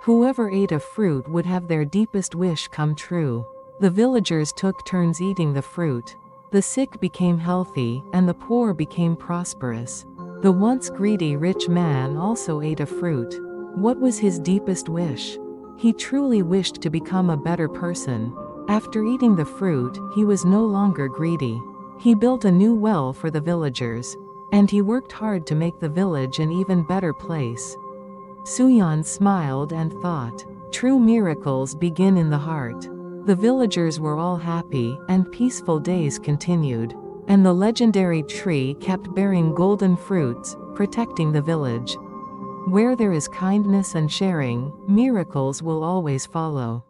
Whoever ate a fruit would have their deepest wish come true. The villagers took turns eating the fruit. The sick became healthy, and the poor became prosperous. The once greedy rich man also ate a fruit. What was his deepest wish? He truly wished to become a better person. After eating the fruit, he was no longer greedy. He built a new well for the villagers. And he worked hard to make the village an even better place. Suyan smiled and thought, true miracles begin in the heart. The villagers were all happy, and peaceful days continued. And the legendary tree kept bearing golden fruits, protecting the village. Where there is kindness and sharing, miracles will always follow.